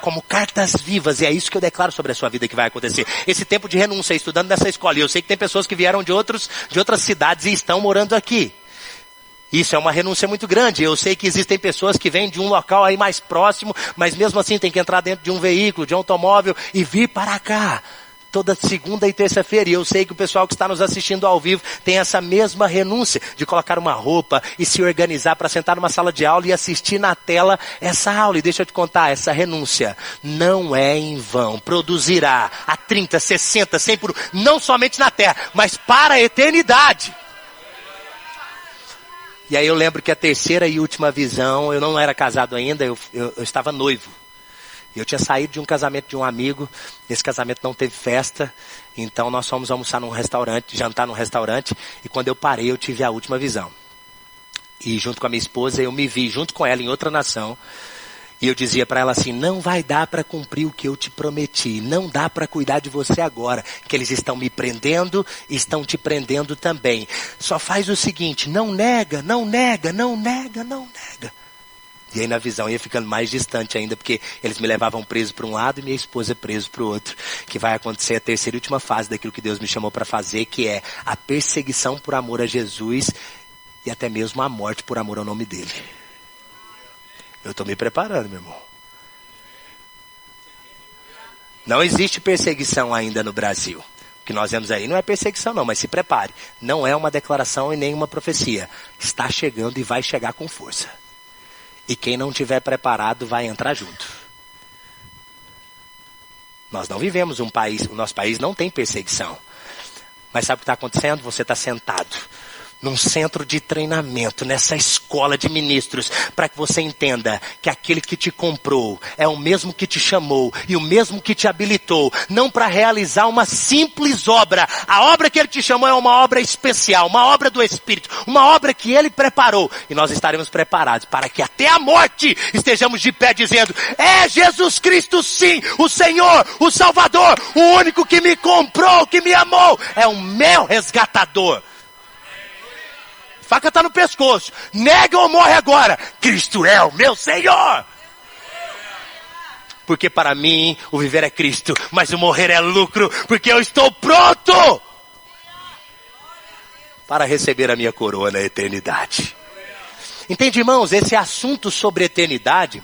Como cartas vivas, e é isso que eu declaro sobre a sua vida que vai acontecer. Esse tempo de renúncia, estudando nessa escola, e eu sei que tem pessoas que vieram de outras cidades e estão morando aqui. Isso é uma renúncia muito grande. Eu sei que existem pessoas que vêm de um local aí mais próximo, mas mesmo assim tem que entrar dentro de um veículo, de um automóvel e vir para cá. Toda segunda e terça-feira, e eu sei que o pessoal que está nos assistindo ao vivo tem essa mesma renúncia de colocar uma roupa e se organizar para sentar numa sala de aula e assistir na tela essa aula. E deixa eu te contar, essa renúncia não é em vão, produzirá a 30, 60, 100 por 1, não somente na terra, mas para a eternidade. E aí eu lembro que a terceira e última visão, eu não era casado ainda, eu estava noivo. Eu tinha saído de um casamento de um amigo, esse casamento não teve festa, então nós fomos almoçar num restaurante, jantar num restaurante, e quando eu parei eu tive a última visão. E junto com a minha esposa eu me vi junto com ela em outra nação, e eu dizia para ela assim, não vai dar para cumprir o que eu te prometi, não dá para cuidar de você agora, que eles estão me prendendo, estão te prendendo também. Só faz o seguinte, não nega. E aí na visão ia ficando mais distante ainda, porque eles me levavam preso para um lado e minha esposa preso para o outro. Que vai acontecer a terceira e última fase daquilo que Deus me chamou para fazer, que é a perseguição por amor a Jesus e até mesmo a morte por amor ao nome dele. Eu estou me preparando, meu irmão. Não existe perseguição ainda no Brasil. O que nós vemos aí não é perseguição não, mas se prepare. Não é uma declaração e nem uma profecia. Está chegando e vai chegar com força. E quem não tiver preparado vai entrar junto. Nós não vivemos um país, o nosso país não tem perseguição. Mas sabe o que está acontecendo? Você está sentado num centro de treinamento, nessa escola de ministros, para que você entenda que aquele que te comprou é o mesmo que te chamou e o mesmo que te habilitou, não para realizar uma simples obra. A obra que ele te chamou é uma obra especial, uma obra do Espírito, uma obra que ele preparou. E nós estaremos preparados para que até a morte estejamos de pé dizendo: é Jesus Cristo sim, o Senhor, o Salvador, o único que me comprou, que me amou, é o meu resgatador. Faca está no pescoço. Nega ou morre agora. Cristo é o meu Senhor. Porque para mim o viver é Cristo, mas o morrer é lucro, porque eu estou pronto para receber a minha coroa na eternidade. Entende, irmãos? Esse assunto sobre eternidade,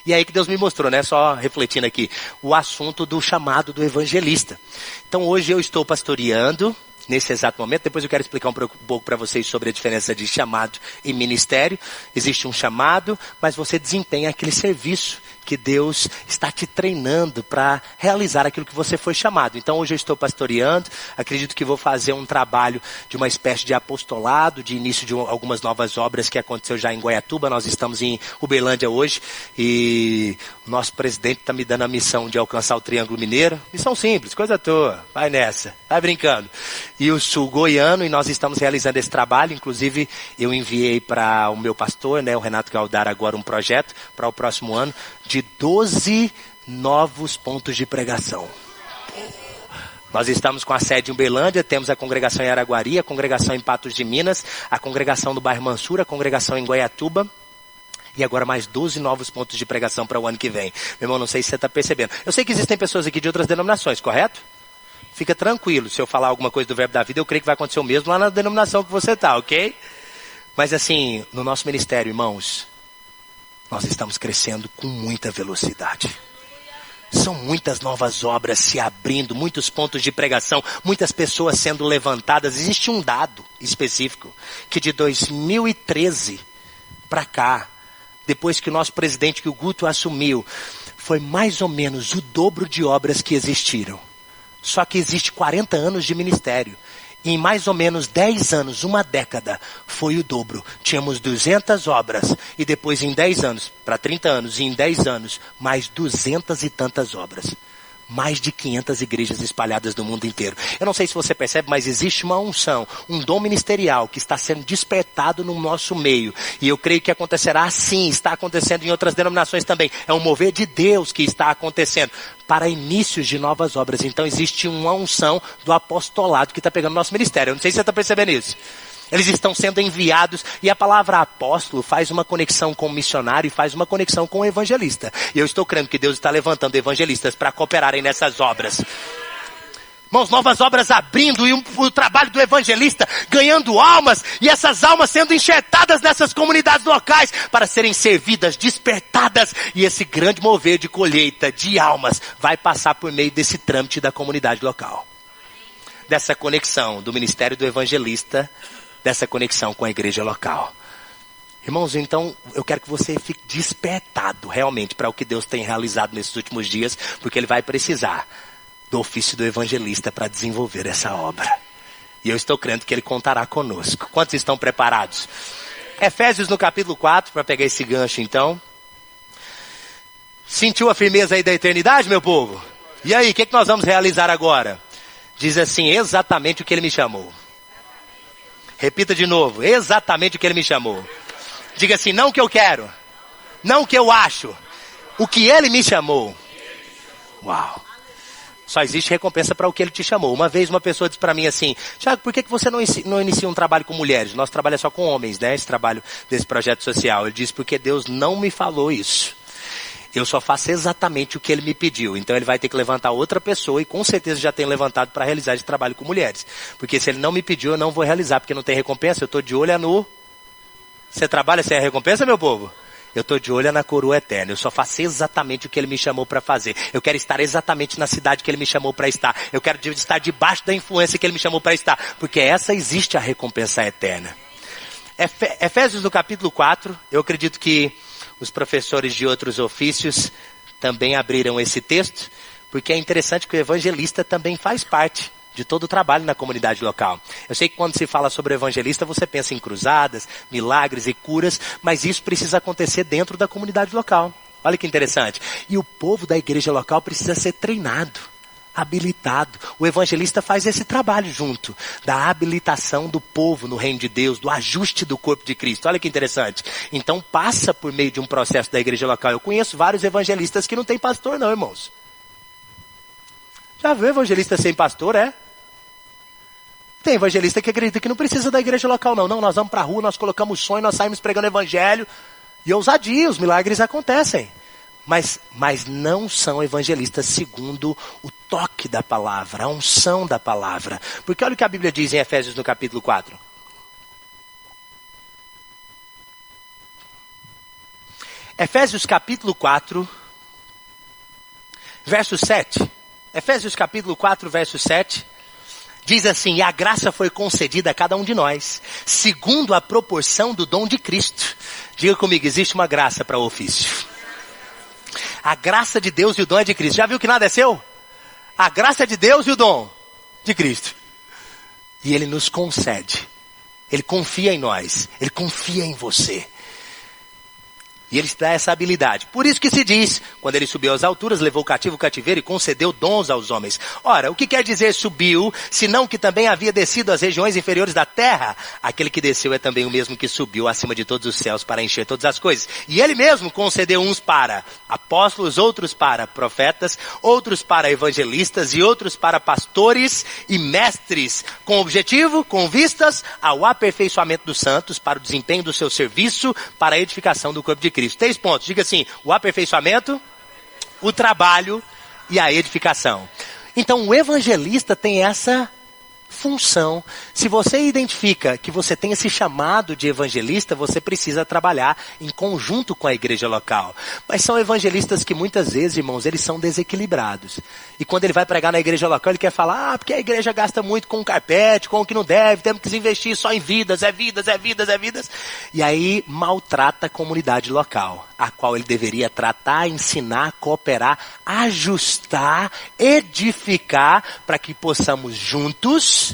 e aí que Deus me mostrou, né? Só refletindo aqui, o assunto do chamado do evangelista. Então hoje eu estou pastoreando nesse exato momento. Depois eu quero explicar um pouco para vocês sobre a diferença de chamado e ministério. Existe um chamado, mas você desempenha aquele serviço que Deus está te treinando para realizar aquilo que você foi chamado. Então hoje eu estou pastoreando, acredito que vou fazer um trabalho de uma espécie de apostolado, de início de algumas novas obras que aconteceu já em Goiatuba. Nós estamos em Uberlândia hoje e o nosso presidente está me dando a missão de alcançar o Triângulo Mineiro. Missão simples, coisa à toa, vai nessa, vai brincando. E o sul goiano, e nós estamos realizando esse trabalho. Inclusive eu enviei para o meu pastor, né, o Renato Galdar, agora um projeto para o próximo ano de 12 novos pontos de pregação. Nós estamos com a sede em Uberlândia, temos a congregação em Araguari, a congregação em Patos de Minas, a congregação do bairro Mansura, a congregação em Goiatuba. E agora mais 12 novos pontos de pregação para o ano que vem. Meu irmão, não sei se você está percebendo. Eu sei que existem pessoas aqui de outras denominações, correto? Fica tranquilo, se eu falar alguma coisa do Verbo da Vida, eu creio que vai acontecer o mesmo lá na denominação que você está, ok? Mas assim, no nosso ministério, irmãos, nós estamos crescendo com muita velocidade. São muitas novas obras se abrindo, muitos pontos de pregação, muitas pessoas sendo levantadas. Existe um dado específico, que de 2013 para cá, depois que o nosso presidente, que o Guto assumiu, foi mais ou menos o dobro de obras que existiram. Só que existe 40 anos de ministério. E em mais ou menos 10 anos, uma década, foi o dobro. Tínhamos 200 obras. E depois em 10 anos, para 30 anos, e em 10 anos, mais 200 e tantas obras. Mais de 500 igrejas espalhadas no mundo inteiro. Eu não sei se você percebe, mas existe uma unção, um dom ministerial que está sendo despertado no nosso meio. E eu creio que acontecerá assim, está acontecendo em outras denominações também. É um mover de Deus que está acontecendo para inícios de novas obras. Então existe uma unção do apostolado que está pegando no nosso ministério. Eu não sei se você está percebendo isso. Eles estão sendo enviados, e a palavra apóstolo faz uma conexão com o missionário e faz uma conexão com o evangelista. E eu estou crendo que Deus está levantando evangelistas para cooperarem nessas obras. Irmãos, novas obras abrindo, e o trabalho do evangelista ganhando almas, e essas almas sendo enxertadas nessas comunidades locais para serem servidas, despertadas, e esse grande mover de colheita de almas vai passar por meio desse trâmite da comunidade local. Dessa conexão do ministério do evangelista, dessa conexão com a igreja local. Irmãos, então eu quero que você fique despertado realmente para o que Deus tem realizado nesses últimos dias, porque Ele vai precisar do ofício do evangelista para desenvolver essa obra. E eu estou crendo que Ele contará conosco. Quantos estão preparados? Efésios no capítulo 4, para pegar esse gancho então. Sentiu a firmeza aí da eternidade, meu povo? E aí, o que nós vamos realizar agora? Diz assim, exatamente o que Ele me chamou. Repita de novo, exatamente o que Ele me chamou. Diga assim, não o que eu quero, não o que eu acho, o que Ele me chamou. Uau! Só existe recompensa para o que ele te chamou. Uma vez uma pessoa disse para mim assim, Thiago, por que você não inicia um trabalho com mulheres? Nosso trabalho é só com homens, né? Esse trabalho desse projeto social. Ele disse, porque Deus não me falou isso. Eu só faço exatamente o que ele me pediu. Então ele vai ter que levantar outra pessoa e com certeza já tem levantado para realizar esse trabalho com mulheres. Porque se ele não me pediu, eu não vou realizar, porque não tem recompensa. Eu estou de olho no... Você trabalha sem a recompensa, meu povo? Eu estou de olho na coroa eterna. Eu só faço exatamente o que ele me chamou para fazer. Eu quero estar exatamente na cidade que ele me chamou para estar. Eu quero estar debaixo da influência que ele me chamou para estar. Porque essa existe a recompensa eterna. Efésios no capítulo 4. Eu acredito que os professores de outros ofícios também abriram esse texto. Porque é interessante que o evangelista também faz parte de todo o trabalho na comunidade local. Eu sei que quando se fala sobre o evangelista, você pensa em cruzadas, milagres e curas, mas isso precisa acontecer dentro da comunidade local. Olha que interessante. E o povo da igreja local precisa ser treinado, habilitado. O evangelista faz esse trabalho junto, da habilitação do povo no reino de Deus, do ajuste do corpo de Cristo. Olha que interessante. Então passa por meio de um processo da igreja local. Eu conheço vários evangelistas que não têm pastor não, irmãos. Já viu evangelista sem pastor, é? Tem evangelista que acredita que não precisa da igreja local, não. Não, nós vamos para a rua, nós colocamos sonho, nós saímos pregando evangelho. E ousadia, os milagres acontecem. Mas não são evangelistas segundo o toque da palavra, a unção da palavra. Porque olha o que a Bíblia diz em Efésios no capítulo 4. Efésios capítulo 4, verso 7. Efésios capítulo 4, verso 7. Diz assim, e a graça foi concedida a cada um de nós, segundo a proporção do dom de Cristo. Diga comigo, existe uma graça para o ofício. A graça de Deus e o dom é de Cristo. Já viu que nada é seu? A graça é de Deus e o dom de Cristo. E Ele nos concede. Ele confia em nós. Ele confia em você. E Ele dá essa habilidade. Por isso que se diz, quando Ele subiu às alturas, levou o cativo o cativeiro e concedeu dons aos homens. Ora, o que quer dizer subiu, senão que também havia descido às regiões inferiores da terra? Aquele que desceu é também o mesmo que subiu acima de todos os céus para encher todas as coisas. E Ele mesmo concedeu uns para apóstolos, outros para profetas, outros para evangelistas e outros para pastores e mestres. Com objetivo, com vistas ao aperfeiçoamento dos santos, para o desempenho do seu serviço, para a edificação do corpo de Cristo. 3 pontos, diga assim, o aperfeiçoamento, o trabalho e a edificação. Então o evangelista tem essa função. Se você identifica que você tem esse chamado de evangelista, você precisa trabalhar em conjunto com a igreja local. Mas são evangelistas que muitas vezes, irmãos, eles são desequilibrados. E quando ele vai pregar na igreja local, ele quer falar, porque a igreja gasta muito com carpete, com o que não deve, temos que investir só em vidas, é vidas, é vidas, é vidas. E aí maltrata a comunidade local, a qual ele deveria tratar, ensinar, cooperar, ajustar, edificar, para que possamos juntos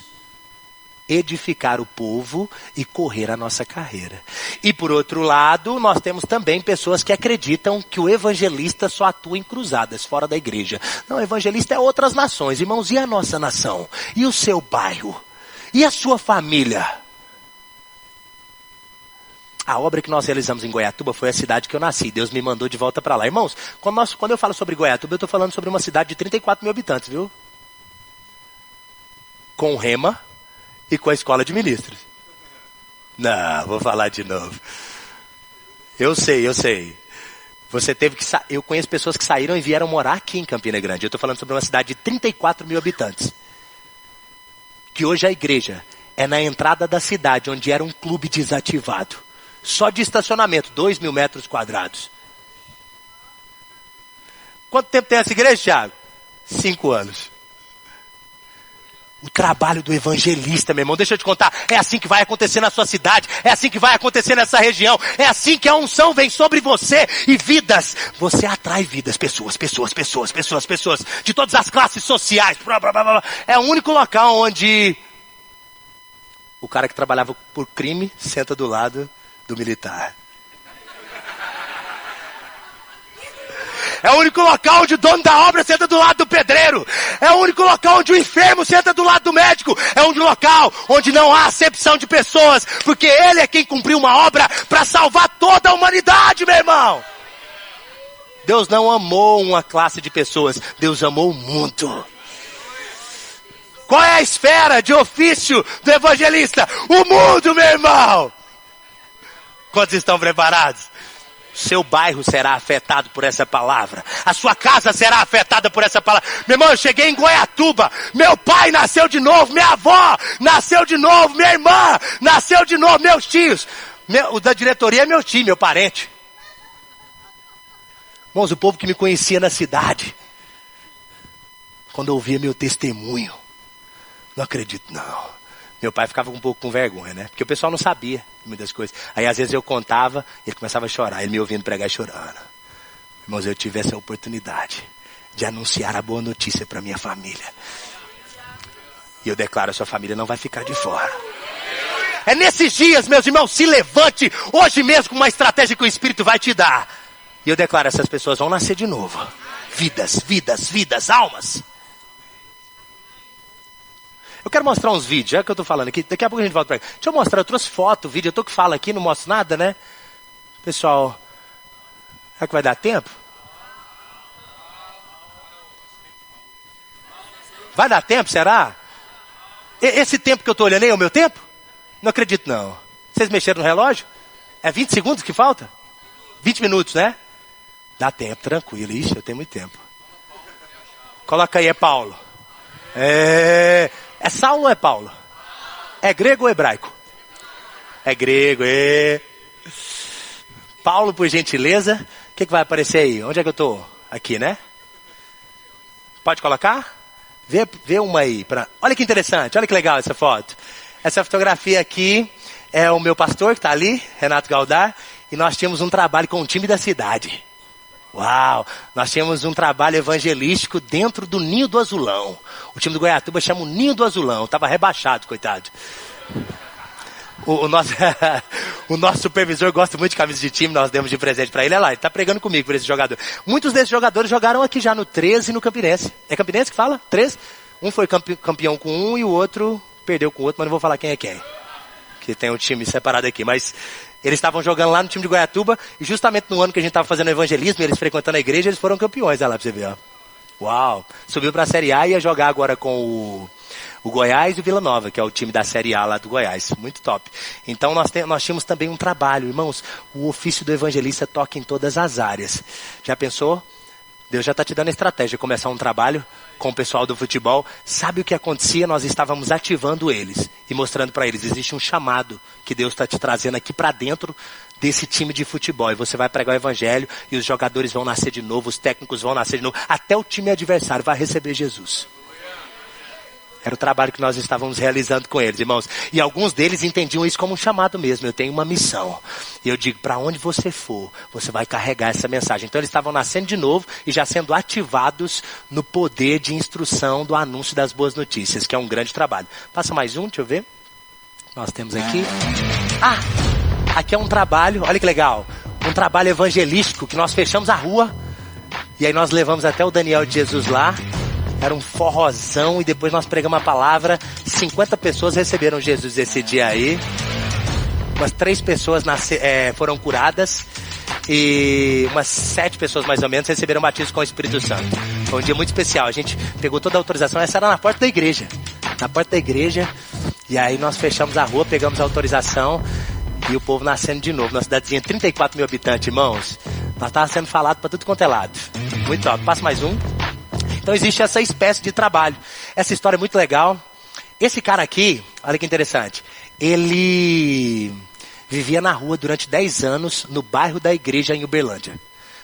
edificar o povo e correr a nossa carreira. E por outro lado, nós temos também pessoas que acreditam que o evangelista só atua em cruzadas, fora da igreja. Não, o evangelista é outras nações, irmãos, e a nossa nação? E o seu bairro? E a sua família? A obra que nós realizamos em Goiatuba foi a cidade que eu nasci. Deus me mandou de volta para lá. Irmãos, quando eu falo sobre Goiatuba, eu estou falando sobre uma cidade de 34 mil habitantes, viu? Com Rema e com a escola de ministros. Não, vou falar de novo. Eu sei. Você teve que eu conheço pessoas que saíram e vieram morar aqui em Campina Grande. Eu estou falando sobre uma cidade de 34 mil habitantes. Que hoje a igreja é na entrada da cidade, onde era um clube desativado. Só de estacionamento, 2.000 metros quadrados. Quanto tempo tem essa igreja, Thiago? 5 anos. O trabalho do evangelista, meu irmão, deixa eu te contar, é assim que vai acontecer na sua cidade, é assim que vai acontecer nessa região, é assim que a unção vem sobre você e vidas. Você atrai vidas, pessoas, de todas as classes sociais. É o único local onde o cara que trabalhava por crime senta do lado do militar. É o único local onde o dono da obra senta do lado do pedreiro. É o único local onde o enfermo senta do lado do médico. É o único local onde não há acepção de pessoas, porque ele é quem cumpriu uma obra para salvar toda a humanidade, meu irmão. Deus não amou uma classe de pessoas, Deus amou o mundo. Qual é a esfera de ofício do evangelista? O mundo, meu irmão! Quantos estão preparados? Seu bairro será afetado por essa palavra. A sua casa será afetada por essa palavra. Meu irmão, eu cheguei em Goiatuba. Meu pai nasceu de novo. Minha avó nasceu de novo. Minha irmã nasceu de novo. Meus tios. O da diretoria é meu tio, meu parente. Irmãos, o povo que me conhecia na cidade, quando ouvia meu testemunho, não acredito não. Meu pai ficava um pouco com vergonha, né? Porque o pessoal não sabia muitas coisas. Aí às vezes eu contava, ele começava a chorar, ele me ouvindo pregar e chorando. Irmãos, eu tive essa oportunidade de anunciar a boa notícia para minha família. E eu declaro, a sua família não vai ficar de fora. É nesses dias, meus irmãos, se levante hoje mesmo com uma estratégia que o Espírito vai te dar. E eu declaro, essas pessoas vão nascer de novo. Vidas, vidas, vidas, almas. Eu quero mostrar uns vídeos, já que eu estou falando aqui. Daqui a pouco a gente volta para cá. Deixa eu mostrar, eu trouxe foto, vídeo. Eu estou que falo aqui, não mostro nada, né? Pessoal, será que vai dar tempo? Vai dar tempo, será? Esse tempo que eu estou olhando aí é o meu tempo? Não acredito não. Vocês mexeram no relógio? É 20 segundos que falta? 20 minutos, né? Dá tempo, tranquilo. Ixi, eu tenho muito tempo. Coloca aí, é Paulo. É Saulo ou é Paulo? É grego ou hebraico? É grego, Paulo, por gentileza. O que vai aparecer aí? Onde é que eu estou? Aqui, né? Pode colocar? Vê uma aí. Olha que interessante, olha que legal essa foto. Essa fotografia aqui é o meu pastor que está ali, Renato Galdar. E nós tínhamos um trabalho com o time da cidade. Uau! Nós tínhamos um trabalho evangelístico dentro do Ninho do Azulão. O time do Goiatuba chama o Ninho do Azulão. Estava rebaixado, coitado. O nosso supervisor gosta muito de camisa de time, nós demos de presente para ele. Olha lá, ele está pregando comigo por esse jogador. Muitos desses jogadores jogaram aqui já no 13 e no Campinense. É Campinense que fala? 13? Um foi campeão com um e o outro perdeu com o outro, mas não vou falar quem é quem. Que tem um time separado aqui, mas... Eles estavam jogando lá no time de Goiatuba, e justamente no ano que a gente estava fazendo evangelismo, eles frequentando a igreja, eles foram campeões, olha lá pra você ver, ó. Uau! Subiu pra Série A e ia jogar agora com o Goiás e o Vila Nova, que é o time da Série A lá do Goiás. Muito top. Então nós tínhamos também um trabalho, irmãos, o ofício do evangelista toca em todas as áreas. Já pensou? Deus já está te dando estratégia, começar um trabalho com o pessoal do futebol. Sabe o que acontecia? Nós estávamos ativando eles e mostrando para eles, existe um chamado que Deus está te trazendo aqui para dentro desse time de futebol. E você vai pregar o evangelho e os jogadores vão nascer de novo, os técnicos vão nascer de novo, até o time adversário vai receber Jesus. Era o trabalho que nós estávamos realizando com eles, irmãos. E alguns deles entendiam isso como um chamado mesmo. Eu tenho uma missão. E eu digo, para onde você for, você vai carregar essa mensagem. Então eles estavam nascendo de novo e já sendo ativados no poder de instrução do anúncio das boas notícias, que é um grande trabalho. Passa mais um, deixa eu ver. Nós temos aqui. Aqui é um trabalho, olha que legal. Um trabalho evangelístico que nós fechamos a rua. E aí nós levamos até o Daniel de Jesus lá. Era um forrozão e depois nós pregamos a palavra. 50 pessoas receberam Jesus esse dia aí. Umas 3 pessoas foram curadas. E umas 7 pessoas mais ou menos receberam batismo com o Espírito Santo. Foi um dia muito especial. A gente pegou toda a autorização. Essa era na porta da igreja. Na porta da igreja. E aí nós fechamos a rua, pegamos a autorização. E o povo nascendo de novo. Na cidadezinha, 34 mil habitantes, irmãos. Nós estávamos sendo falado para tudo quanto é lado. Muito top. Passa mais um. Então existe essa espécie de trabalho. Essa história é muito legal. Esse cara aqui, olha que interessante. Ele vivia na rua durante 10 anos no bairro da igreja em Uberlândia.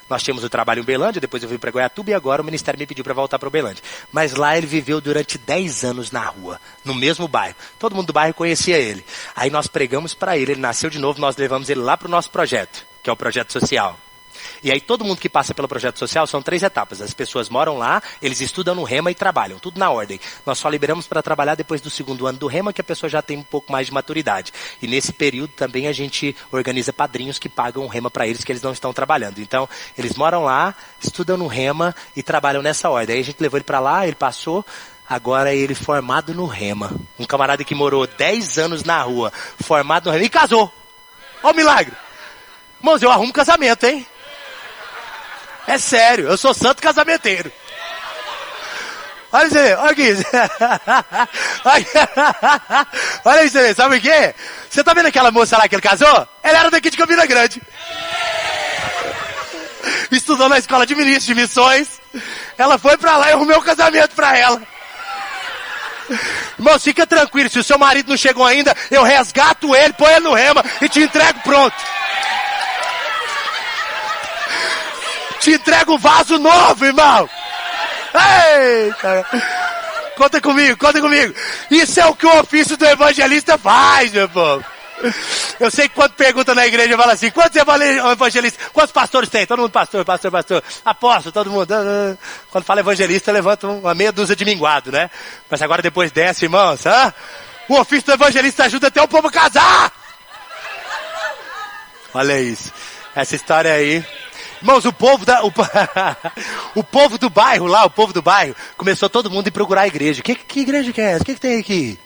Nós tínhamos o trabalho em Uberlândia, depois eu fui para Goiatuba e agora o ministério me pediu para voltar para Uberlândia. Mas lá ele viveu durante 10 anos na rua, no mesmo bairro. Todo mundo do bairro conhecia ele. Aí nós pregamos para ele nasceu de novo, nós levamos ele lá para o nosso projeto, que é o projeto social. E aí todo mundo que passa pelo projeto social são 3 etapas. As pessoas moram lá, eles estudam no Rema e trabalham, tudo na ordem. Nós só liberamos para trabalhar depois do 2º ano do Rema, que a pessoa já tem um pouco mais de maturidade. E nesse período também a gente organiza padrinhos que pagam o Rema para eles, que eles não estão trabalhando. Então, eles moram lá, estudam no Rema e trabalham nessa ordem. Aí a gente levou ele para lá, ele passou, agora ele formado no Rema. Um camarada que morou 10 anos na rua, formado no Rema e casou. Olha o milagre. Irmãos, eu arrumo casamento, hein? É sério, eu sou santo casamenteiro. Olha isso aí, olha aqui. Olha isso aí, sabe o quê? Você tá vendo aquela moça lá que ele casou? Ela era daqui de Campina Grande. Estudou na escola de ministros de missões. Ela foi pra lá e arrumei um casamento pra ela. Irmão, fica tranquilo, se o seu marido não chegou ainda, eu resgato ele, põe ele no rema e te entrego pronto. Te entrego um vaso novo, irmão. Eita. Conta comigo, conta comigo. Isso é o que o ofício do evangelista faz, meu povo. Eu sei que quando pergunta na igreja, fala assim, quantos evangelistas, quantos pastores tem? Todo mundo pastor. Apóstolo, todo mundo. Quando fala evangelista, levanta uma meia dúzia de minguado, né? Mas agora depois dessa, irmãos, o ofício do evangelista ajuda até o povo a casar. Olha isso. Essa história aí. Irmãos, o povo do bairro lá, começou todo mundo a procurar a igreja. Que igreja que é essa? O que tem aqui?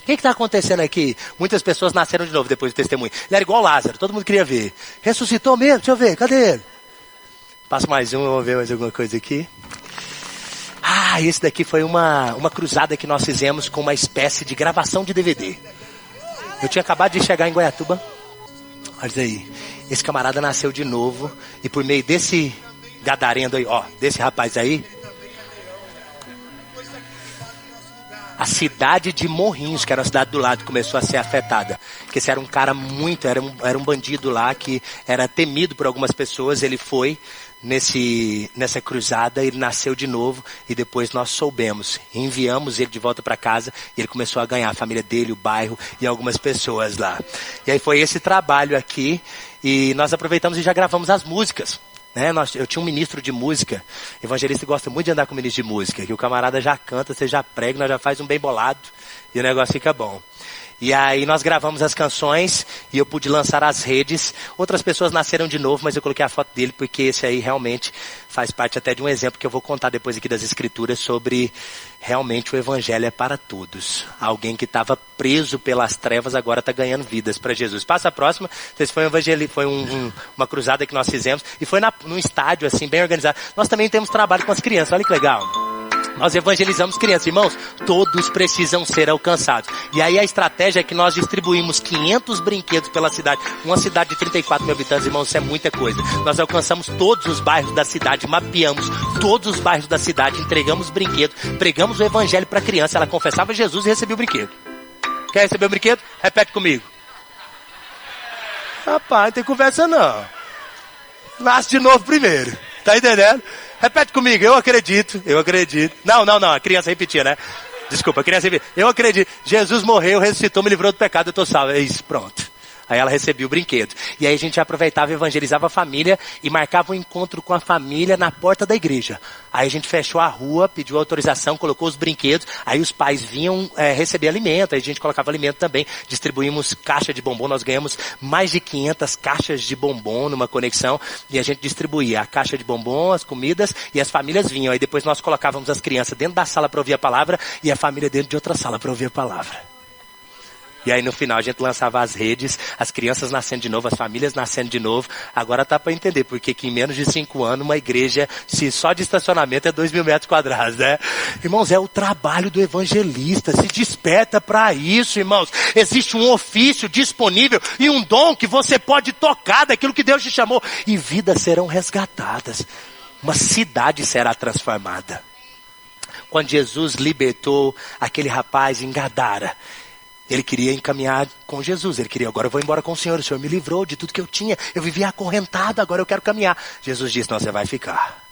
O que está acontecendo aqui? Muitas pessoas nasceram de novo depois do testemunho. Ele era igual Lázaro, todo mundo queria ver. Ressuscitou mesmo? Deixa eu ver, cadê ele? Passo mais um, vamos ver mais alguma coisa aqui. Esse daqui foi uma cruzada que nós fizemos com uma espécie de gravação de DVD. Eu tinha acabado de chegar em Goiatuba. Olha isso aí. Esse camarada nasceu de novo. E por meio desse gadarendo aí, desse rapaz aí, a cidade de Morrinhos, que era a cidade do lado, começou a ser afetada. Porque esse era um cara era um bandido lá que era temido por algumas pessoas. Ele foi nessa cruzada, ele nasceu de novo e depois nós soubemos. Enviamos ele de volta para casa e ele começou a ganhar a família dele, o bairro e algumas pessoas lá. E aí foi esse trabalho aqui e nós aproveitamos e já gravamos as músicas. Eu tinha um ministro de música, evangelista gosta muito de andar com ministro de música, que o camarada já canta, você já prega, nós já faz um bem bolado e o negócio fica bom. E aí nós gravamos as canções e eu pude lançar as redes. Outras pessoas nasceram de novo, mas eu coloquei a foto dele porque esse aí realmente faz parte até de um exemplo que eu vou contar depois aqui das escrituras sobre realmente o evangelho é para todos. Alguém que estava preso pelas trevas agora está ganhando vidas para Jesus. Passa a próxima. Esse foi uma cruzada que nós fizemos e foi num estádio assim bem organizado. Nós também temos trabalho com as crianças, olha que legal. Nós evangelizamos crianças, irmãos, todos precisam ser alcançados. E aí a estratégia é que nós distribuímos 500 brinquedos pela cidade. Uma cidade de 34 mil habitantes, irmãos, isso é muita coisa. Nós alcançamos todos os bairros da cidade, mapeamos todos os bairros da cidade, entregamos brinquedos, pregamos o evangelho para a criança. Ela confessava Jesus e recebia o brinquedo. Quer receber o brinquedo? Repete comigo. Rapaz, não tem conversa não. Nasce de novo primeiro. Tá entendendo? Repete comigo, eu acredito. Não, a criança repetia, né? Desculpa, a criança repetia. Eu acredito. Jesus morreu, ressuscitou, me livrou do pecado, eu tô salvo. É isso, pronto. Aí ela recebia o brinquedo. E aí a gente aproveitava e evangelizava a família e marcava um encontro com a família na porta da igreja. Aí a gente fechou a rua, pediu autorização, colocou os brinquedos. Aí os pais vinham receber alimento. Aí a gente colocava alimento também. Distribuímos caixa de bombom. Nós ganhamos mais de 500 caixas de bombom numa conexão. E a gente distribuía a caixa de bombom, as comidas e as famílias vinham. Aí depois nós colocávamos as crianças dentro da sala para ouvir a palavra e a família dentro de outra sala para ouvir a palavra. E aí no final a gente lançava as redes, as crianças nascendo de novo, as famílias nascendo de novo. Agora tá para entender porque que em menos de 5 anos uma igreja, se só de estacionamento é 2.000 metros quadrados, né? Irmãos, é o trabalho do evangelista, se desperta para isso, irmãos. Existe um ofício disponível e um dom que você pode tocar daquilo que Deus te chamou. E vidas serão resgatadas. Uma cidade será transformada. Quando Jesus libertou aquele rapaz em Gadara, ele queria encaminhar com Jesus. Ele queria, agora eu vou embora com o Senhor me livrou de tudo que eu tinha. Eu vivia acorrentado, agora eu quero caminhar. Jesus disse, não, você vai ficar.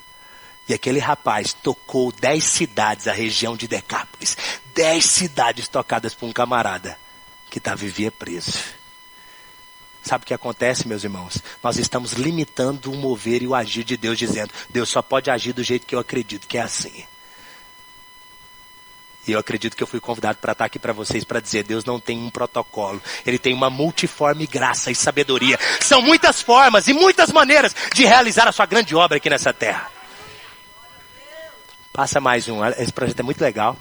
E aquele rapaz tocou 10 cidades, a região de Decápolis. 10 cidades tocadas por um camarada que vivia preso. Sabe o que acontece, meus irmãos? Nós estamos limitando o mover e o agir de Deus, dizendo, Deus só pode agir do jeito que eu acredito que é assim. E eu acredito que eu fui convidado para estar aqui para vocês para dizer, Deus não tem um protocolo. Ele tem uma multiforme graça e sabedoria. São muitas formas e muitas maneiras de realizar a sua grande obra aqui nessa terra. Passa mais um. Esse projeto é muito legal.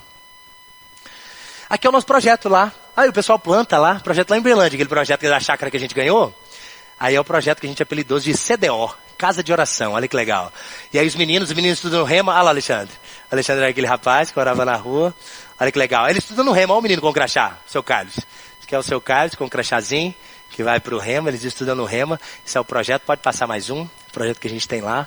Aqui é o nosso projeto lá. Aí o pessoal planta lá. Projeto lá em Berlândia, aquele projeto da chácara que a gente ganhou. Aí é o projeto que a gente apelidou de CDO. casa de oração, olha que legal. E aí os meninos estudam no Rema, olha lá Alexandre. O Alexandre era aquele rapaz que orava na rua, olha que legal. Ele estuda no Rema, olha o menino com crachá, seu Carlos. Esse aqui é o seu Carlos com crachazinho, que vai pro Rema, eles estudam no Rema. Esse é o projeto, pode passar mais um, projeto que a gente tem lá,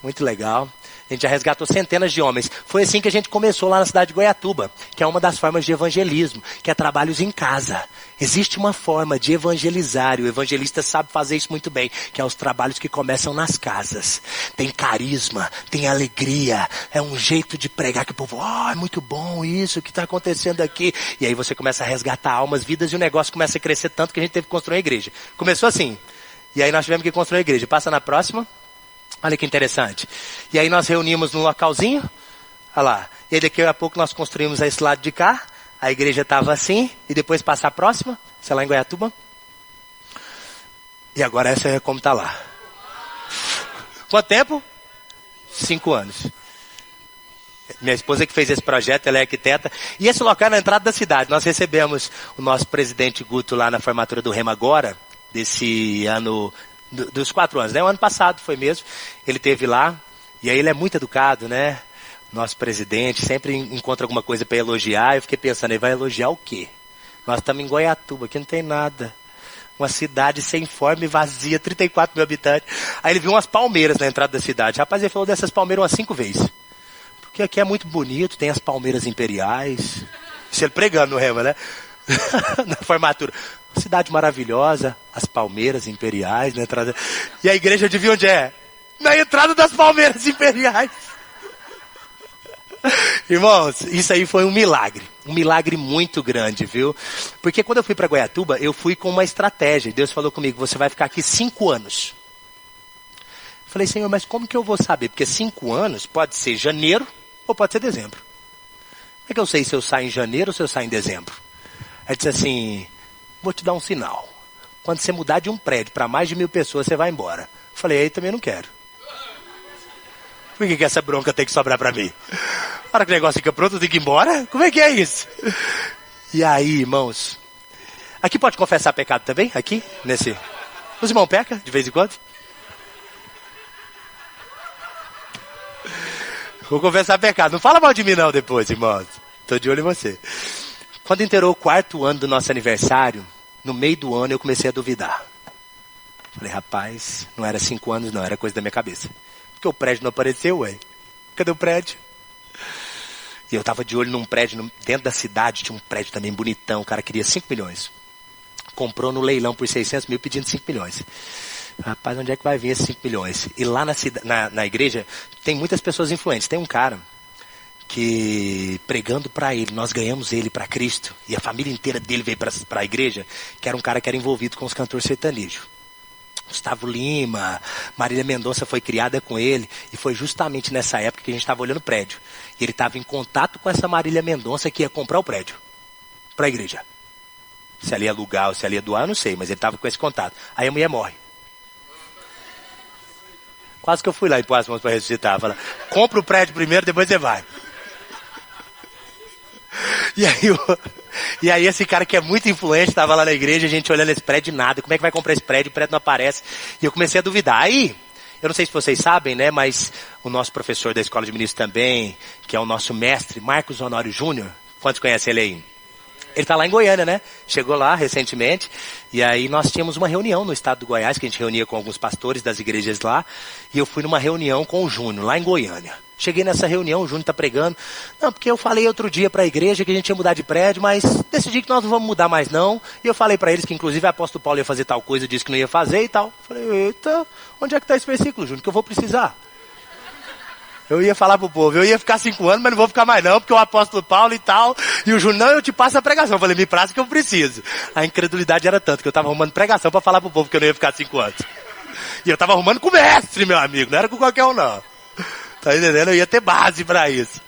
muito legal. A gente já resgatou centenas de homens. Foi assim que a gente começou lá na cidade de Goiatuba, que é uma das formas de evangelismo, que é trabalhos em casa. Existe uma forma de evangelizar, e o evangelista sabe fazer isso muito bem, que é os trabalhos que começam nas casas. Tem carisma, tem alegria, é um jeito de pregar que o povo, é muito bom isso, o que está acontecendo aqui? E aí você começa a resgatar almas, vidas, e o negócio começa a crescer tanto que a gente teve que construir uma igreja. Começou assim, e aí nós tivemos que construir uma igreja. Passa na próxima. Olha que interessante. E aí nós reunimos num localzinho. Olha lá. E aí daqui a pouco nós construímos esse lado de cá. A igreja estava assim. E depois passar a próxima. Sei lá, em Goiatuba. E agora essa é como está lá. Quanto tempo? 5 anos. Minha esposa que fez esse projeto, ela é arquiteta. E esse local é na entrada da cidade. Nós recebemos o nosso presidente Guto lá na formatura do Rema agora. Desse ano... Dos 4 anos, né? O ano passado foi mesmo. Ele esteve lá. E aí ele é muito educado, né? Nosso presidente sempre encontra alguma coisa para elogiar. Eu fiquei pensando, ele vai elogiar o quê? Nós estamos em Goiatuba, aqui não tem nada. Uma cidade sem forma e vazia, 34 mil habitantes. Aí ele viu umas palmeiras na entrada da cidade. Rapaz, ele falou dessas palmeiras umas 5 vezes. Porque aqui é muito bonito, tem as palmeiras imperiais. Isso ele pregando no Rema, né? Na formatura. Cidade maravilhosa, as palmeiras imperiais na entrada. E a igreja adivinha onde é? Na entrada das palmeiras imperiais. Irmãos, isso aí foi um milagre muito grande, viu? Porque quando eu fui para Goiatuba, eu fui com uma estratégia. Deus falou comigo, você vai ficar aqui 5 anos. Eu falei, Senhor, mas como que eu vou saber? Porque 5 anos pode ser janeiro ou pode ser dezembro. Como é que eu sei se eu saio em janeiro ou se eu saio em dezembro? Aí disse assim, vou te dar um sinal. Quando você mudar de um prédio para mais de 1.000 pessoas, você vai embora. Eu falei, aí também não quero. Por que essa bronca tem que sobrar para mim? Na hora que o negócio fica pronto, eu tenho que ir embora? Como é que é isso? E aí, irmãos, aqui pode confessar pecado também? Aqui? Nesse... Os irmãos pecam de vez em quando? Vou confessar pecado. Não fala mal de mim não depois, irmãos. Estou de olho em você. Quando inteirou o 4º ano do nosso aniversário, no meio do ano eu comecei a duvidar. Falei, rapaz, não era 5 anos não, era coisa da minha cabeça. Porque o prédio não apareceu, ué. Cadê o prédio? E eu tava de olho num prédio dentro da cidade, tinha um prédio também bonitão, o cara queria 5 milhões. Comprou no leilão por 600 mil pedindo 5 milhões. Rapaz, onde é que vai vir esses 5 milhões? E lá na igreja tem muitas pessoas influentes. Tem um cara que pregando para ele, nós ganhamos ele para Cristo. E a família inteira dele veio para a igreja, que era um cara que era envolvido com os cantores sertanejos. Gustavo Lima, Marília Mendonça foi criada com ele, e foi justamente nessa época que a gente estava olhando o prédio. E ele estava em contato com essa Marília Mendonça que ia comprar o prédio para a igreja. Se ela ia alugar ou se ela ia doar, eu não sei, mas ele estava com esse contato. Aí a mulher morre. Quase que eu fui lá em Poços Mãos para ressuscitar. Fala, compra o prédio primeiro, depois você vai. E aí esse cara que é muito influente, estava lá na igreja, a gente olhando esse prédio, nada. Como é que vai comprar esse prédio? O prédio não aparece. E eu comecei a duvidar. Aí, eu não sei se vocês sabem, né, mas o nosso professor da Escola de Ministros também, que é o nosso mestre, Marcos Honório Júnior, quantos conhecem ele aí? Ele está lá em Goiânia, né? Chegou lá recentemente. E aí nós tínhamos uma reunião no estado do Goiás, que a gente reunia com alguns pastores das igrejas lá. E eu fui numa reunião com o Júnior, lá em Goiânia. Cheguei nessa reunião, o Júnior está pregando. Não, porque eu falei outro dia para a igreja que a gente ia mudar de prédio, mas decidi que nós não vamos mudar mais não. E eu falei para eles que inclusive o apóstolo Paulo ia fazer tal coisa, disse que não ia fazer e tal. Falei, eita, onde é que está esse versículo, Júnior, que eu vou precisar? Eu ia falar pro povo, eu ia ficar 5 anos, mas não vou ficar mais não, porque o apóstolo Paulo e tal, e o Júnior, não, eu te passo a pregação. Eu falei, me praça que eu preciso. A incredulidade era tanto que eu estava arrumando pregação para falar pro povo que eu não ia ficar 5 anos. E eu estava arrumando com o mestre, meu amigo, não era com qualquer um não. Tá entendendo? Eu ia ter base para isso.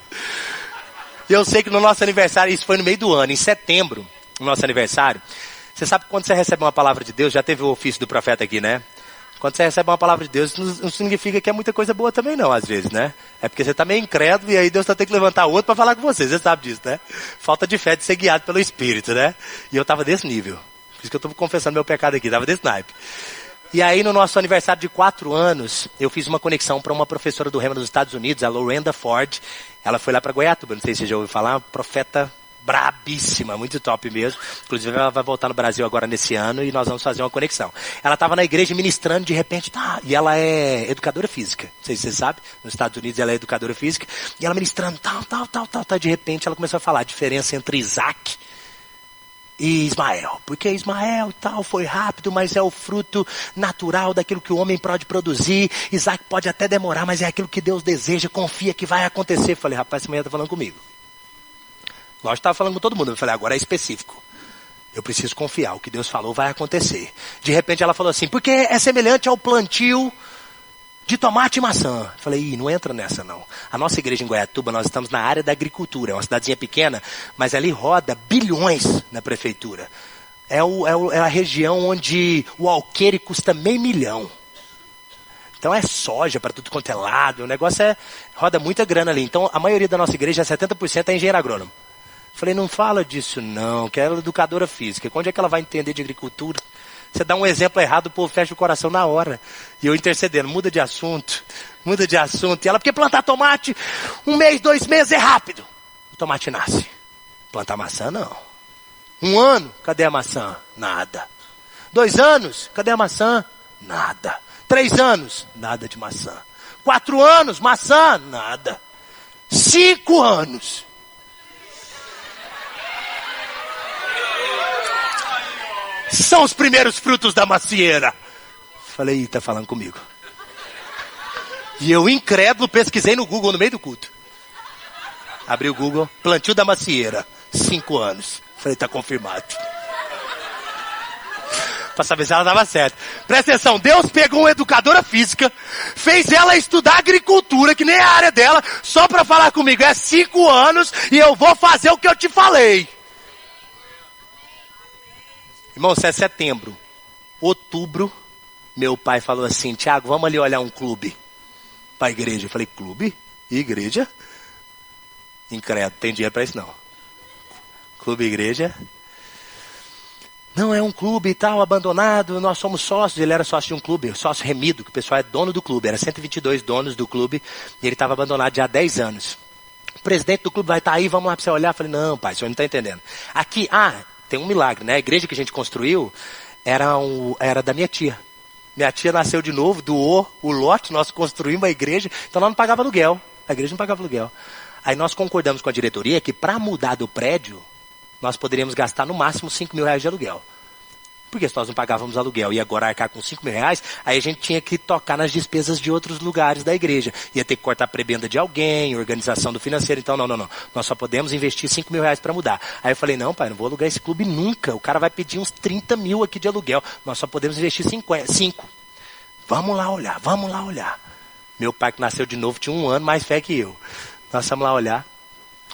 E eu sei que no nosso aniversário, isso foi no meio do ano, em setembro, no nosso aniversário, você sabe que quando você recebe uma palavra de Deus, já teve o ofício do profeta aqui, né? Quando você recebe uma palavra de Deus, não significa que é muita coisa boa também não, às vezes, né? É porque você está meio incrédulo e aí Deus está tendo que levantar outro para falar com você. Você sabe disso, né? Falta de fé de ser guiado pelo Espírito, né? E eu estava desse nível. Por isso que eu estou confessando meu pecado aqui, estava desse naipe. E aí, no nosso aniversário de 4 anos, eu fiz uma conexão para uma professora do Rema nos Estados Unidos, a Lorenda Ford. Ela foi lá para Goiatuba, não sei se você já ouviu falar, uma profeta brabíssima, muito top mesmo. Inclusive, ela vai voltar no Brasil agora nesse ano e nós vamos fazer uma conexão. Ela estava na igreja ministrando, de repente, e ela é educadora física. Não sei se você sabe, nos Estados Unidos ela é educadora física. E ela ministrando, de repente ela começou a falar a diferença entre Isaac e Ismael, porque Ismael foi rápido, mas é o fruto natural daquilo que o homem pode produzir. Isaac pode até demorar, mas é aquilo que Deus deseja, confia que vai acontecer. Eu falei, rapaz, essa mulher está falando comigo. Lógico que estava falando com todo mundo. Eu falei, agora é específico. Eu preciso confiar, o que Deus falou vai acontecer. De repente ela falou assim, porque é semelhante ao plantio de tomate e maçã. Eu falei, não entra nessa não. A nossa igreja em Goiatuba, nós estamos na área da agricultura. É uma cidadezinha pequena, mas ali roda bilhões na prefeitura. É a região onde o alqueire custa $500 mil. Então é soja para tudo quanto é lado. O negócio roda muita grana ali. Então a maioria da nossa igreja, 70% é engenheiro agrônomo. Eu falei, não fala disso não, que ela é educadora física. Onde é que ela vai entender de agricultura? Você dá um exemplo errado, o povo fecha o coração na hora. E eu intercedendo, muda de assunto. E ela, porque plantar tomate, 1 mês, 2 meses é rápido. O tomate nasce. Plantar maçã, não. 1 ano, cadê a maçã? Nada. 2 anos, cadê a maçã? Nada. 3 anos, nada de maçã. 4 anos, maçã, nada. 5 anos. São os primeiros frutos da macieira. Falei, tá falando comigo. E eu, incrédulo, pesquisei no Google no meio do culto. Abri o Google, plantio da macieira, 5 anos. Falei, tá confirmado. Pra saber se ela estava certa. Presta atenção, Deus pegou uma educadora física, fez ela estudar agricultura, que nem é a área dela, só pra falar comigo. É 5 anos e eu vou fazer o que eu te falei. Irmão, isso é setembro. Outubro, meu pai falou assim, Tiago, vamos ali olhar um clube para a igreja. Eu falei, clube? Igreja? Incrédulo, tem dinheiro para isso não. Clube, igreja? Não, é um clube e tal, abandonado, nós somos sócios. Ele era sócio de um clube, sócio remido, que o pessoal é dono do clube. Era 122 donos do clube e ele estava abandonado já há 10 anos. O presidente do clube vai estar aí, vamos lá para você olhar. Eu falei, não, pai, o senhor não está entendendo. Aqui, tem um milagre, né? A igreja que a gente construiu era da minha tia. Minha tia nasceu de novo, doou o lote, nós construímos a igreja, então nós não pagava aluguel. A igreja não pagava aluguel. Aí nós concordamos com a diretoria que para mudar do prédio, nós poderíamos gastar no máximo R$5 mil de aluguel. Porque se nós não pagávamos aluguel e agora arcar com R$5 mil, aí a gente tinha que tocar nas despesas de outros lugares da igreja. Ia ter que cortar a prebenda de alguém, organização do financeiro. Então, não. Nós só podemos investir R$5 mil para mudar. Aí eu falei, não, pai, não vou alugar esse clube nunca. O cara vai pedir uns 30 mil aqui de aluguel. Nós só podemos investir 5. Vamos lá olhar. Meu pai, que nasceu de novo, tinha 1 ano mais fé que eu. Nós fomos lá olhar.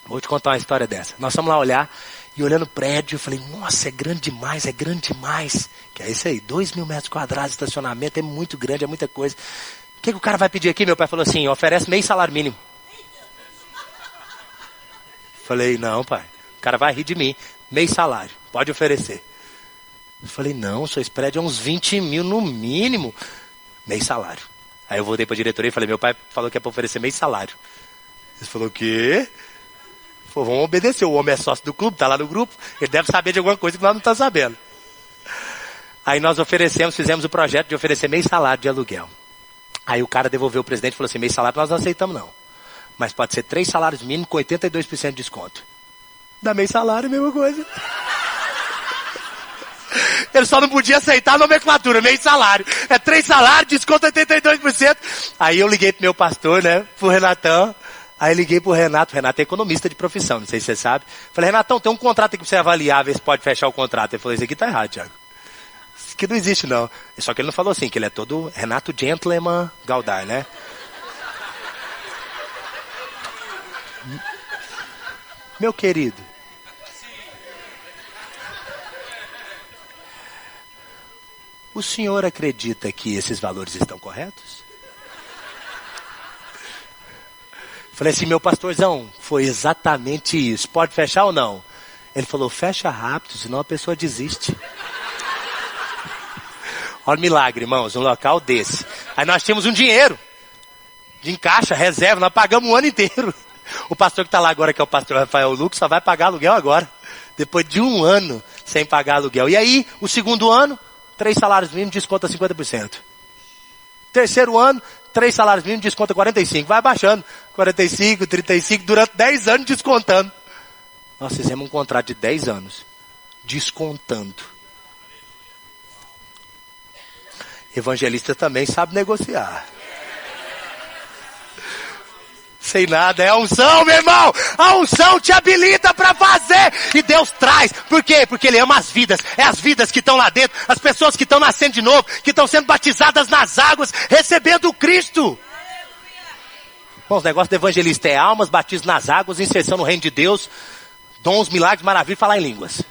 Vou te contar uma história dessa. Nós fomos lá olhar. E olhando o prédio, eu falei, nossa, é grande demais. Que é isso aí, 2 mil metros quadrados de estacionamento, é muito grande, é muita coisa. O que o cara vai pedir aqui? Meu pai falou assim, oferece meio salário mínimo. Falei, não, pai, o cara vai rir de mim. Meio salário, pode oferecer. Eu falei, não, esse prédio é uns 20 mil no mínimo. Meio salário. Aí eu voltei para a diretoria e falei, meu pai falou que é para oferecer meio salário. Ele falou, o quê? Pô, vamos obedecer, o homem é sócio do clube, está lá no grupo, ele deve saber de alguma coisa que nós não estamos sabendo. Aí nós fizemos o projeto de oferecer meio salário de aluguel. Aí o cara devolveu o presidente e falou assim, meio salário nós não aceitamos não. Mas pode ser 3 salários mínimos com 82% de desconto. Dá meio salário, mesma coisa. Ele só não podia aceitar a nomenclatura, meio salário. É 3 salários, desconto 82%. Aí eu liguei pro meu pastor, né, pro Renatão. Aí liguei pro Renato. O Renato é economista de profissão, não sei se você sabe. Falei, Renatão, tem um contrato aqui pra você avaliar, ver se pode fechar o contrato. Ele falou, isso aqui tá errado, Thiago. Isso aqui não existe, não. Só que ele não falou assim, que ele é todo Renato Gentleman Galdar, né? Meu querido. O senhor acredita que esses valores estão corretos? Falei assim, meu pastorzão, foi exatamente isso. Pode fechar ou não? Ele falou, fecha rápido, senão a pessoa desiste. Olha o milagre, irmãos, um local desse. Aí nós tínhamos um dinheiro de encaixa, reserva, nós pagamos um ano inteiro. O pastor que está lá agora, que é o pastor Rafael Lucas, só vai pagar aluguel agora. Depois de um ano sem pagar aluguel. E aí, o segundo ano, 3 salários mínimos, desconta 50%. Terceiro ano, 3 salários mínimos, desconta 45%. Vai abaixando, 45%, 35%, durante 10 anos descontando. Nós fizemos um contrato de 10 anos, descontando. Evangelista também sabe negociar. Sem nada, é a unção, meu irmão. A unção te habilita para fazer. E Deus traz. Por quê? Porque Ele ama as vidas. É as vidas que estão lá dentro. As pessoas que estão nascendo de novo. Que estão sendo batizadas nas águas. Recebendo o Cristo. Bom, o negócio do evangelista é almas, batismo nas águas, inserção no reino de Deus. Dons, milagres, maravilhas, falar em línguas.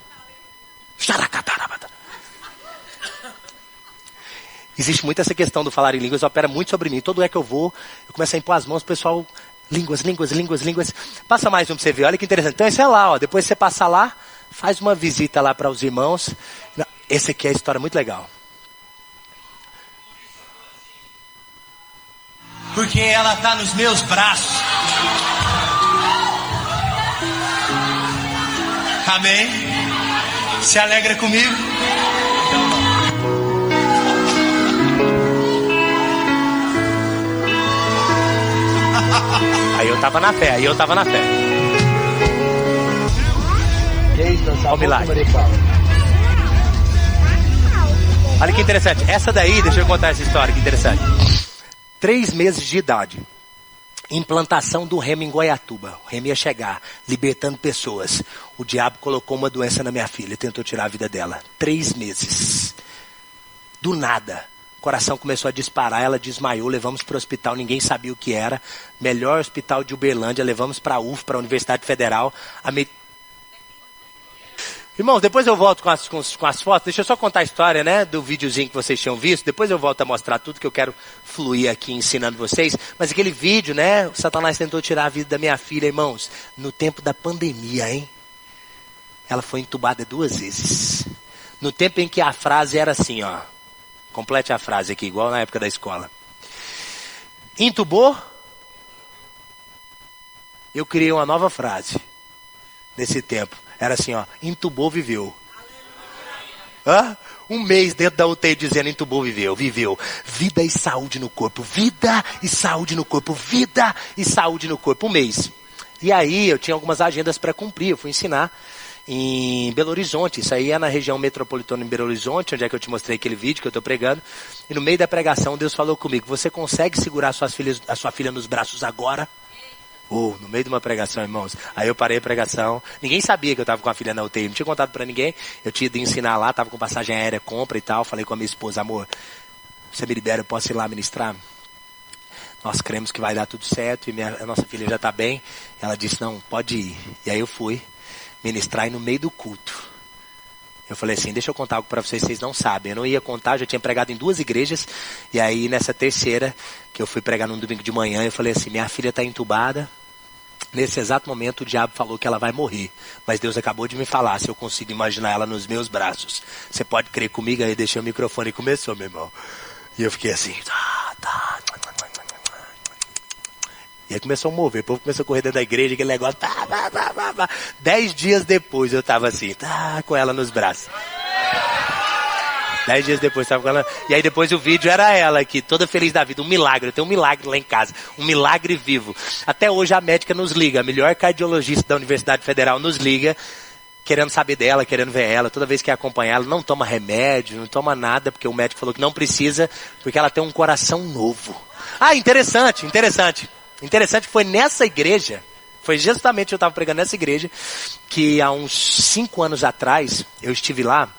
Existe muito essa questão do falar em línguas. Opera muito sobre mim. Todo lugar que eu vou, eu começo a impor as mãos, o pessoal... Línguas. Passa mais um pra você ver. Olha que interessante. Então esse é lá, ó. Depois você passa lá, faz uma visita lá para os irmãos. Esse aqui é a história muito legal. Porque ela está nos meus braços. Amém? Se alegra comigo? Aí eu tava na fé. Olha o milagre. Olha que interessante. Essa daí, deixa eu contar essa história, que interessante. 3 meses de idade. Implantação do remo em Goiatuba. O remo ia chegar, libertando pessoas. O diabo colocou uma doença na minha filha, tentou tirar a vida dela. 3 meses. Do nada. O coração começou a disparar, ela desmaiou, levamos para o hospital, ninguém sabia o que era. Melhor hospital de Uberlândia, levamos para a UF, para a Universidade Federal. Irmãos, depois eu volto com as fotos. Deixa eu só contar a história, né, do videozinho que vocês tinham visto. Depois eu volto a mostrar tudo que eu quero fluir aqui ensinando vocês. Mas aquele vídeo, né, o Satanás tentou tirar a vida da minha filha, irmãos, no tempo da pandemia, hein? Ela foi entubada 2 vezes. No tempo em que a frase era assim, ó. Complete a frase aqui, igual na época da escola. Intubou. Eu criei uma nova frase. Nesse tempo. Era assim, ó. Intubou, viveu. Hã? 1 mês dentro da UTI dizendo intubou, viveu. Vida e saúde no corpo. Vida e saúde no corpo. Vida e saúde no corpo. 1 mês. E aí eu tinha algumas agendas para cumprir. Eu fui ensinar em Belo Horizonte. Isso aí é na região metropolitana em Belo Horizonte, onde é que eu te mostrei aquele vídeo que eu estou pregando. E no meio da pregação, Deus falou comigo: você consegue segurar a sua filha nos braços agora? No meio de uma pregação, irmãos. Aí eu parei a pregação. Ninguém sabia que eu estava com a filha na UTI. Não tinha contado para ninguém. Eu tinha ido ensinar lá, estava com passagem aérea, compra e tal. Falei com a minha esposa: amor, você me libera, eu posso ir lá ministrar? Nós cremos que vai dar tudo certo e a nossa filha já está bem. Ela disse: não, pode ir. E aí eu fui ministrar e no meio do culto eu falei assim: deixa eu contar algo para vocês, vocês não sabem. Eu não ia contar, eu já tinha pregado em 2 igrejas. E aí nessa terceira, que eu fui pregar num domingo de manhã, eu falei assim: minha filha está entubada. Nesse exato momento o diabo falou que ela vai morrer. Mas Deus acabou de me falar se eu consigo imaginar ela nos meus braços. Você pode crer comigo? Aí deixei o microfone e começou, meu irmão. E eu fiquei assim, tá. E aí começou a mover, o povo começou a correr dentro da igreja, aquele negócio, 10 dias depois eu tava assim, com ela nos braços. 10 dias depois tava com ela. E aí depois o vídeo era ela aqui, toda feliz da vida, um milagre. Eu tenho um milagre lá em casa, um milagre vivo. Até hoje a médica nos liga, a melhor cardiologista da Universidade Federal nos liga, querendo saber dela, querendo ver ela. Toda vez que acompanha ela, não toma remédio, não toma nada, porque o médico falou que não precisa, porque ela tem um coração novo. Interessante. Interessante que foi nessa igreja, foi justamente eu estava pregando nessa igreja, que há uns 5 anos atrás, eu estive lá.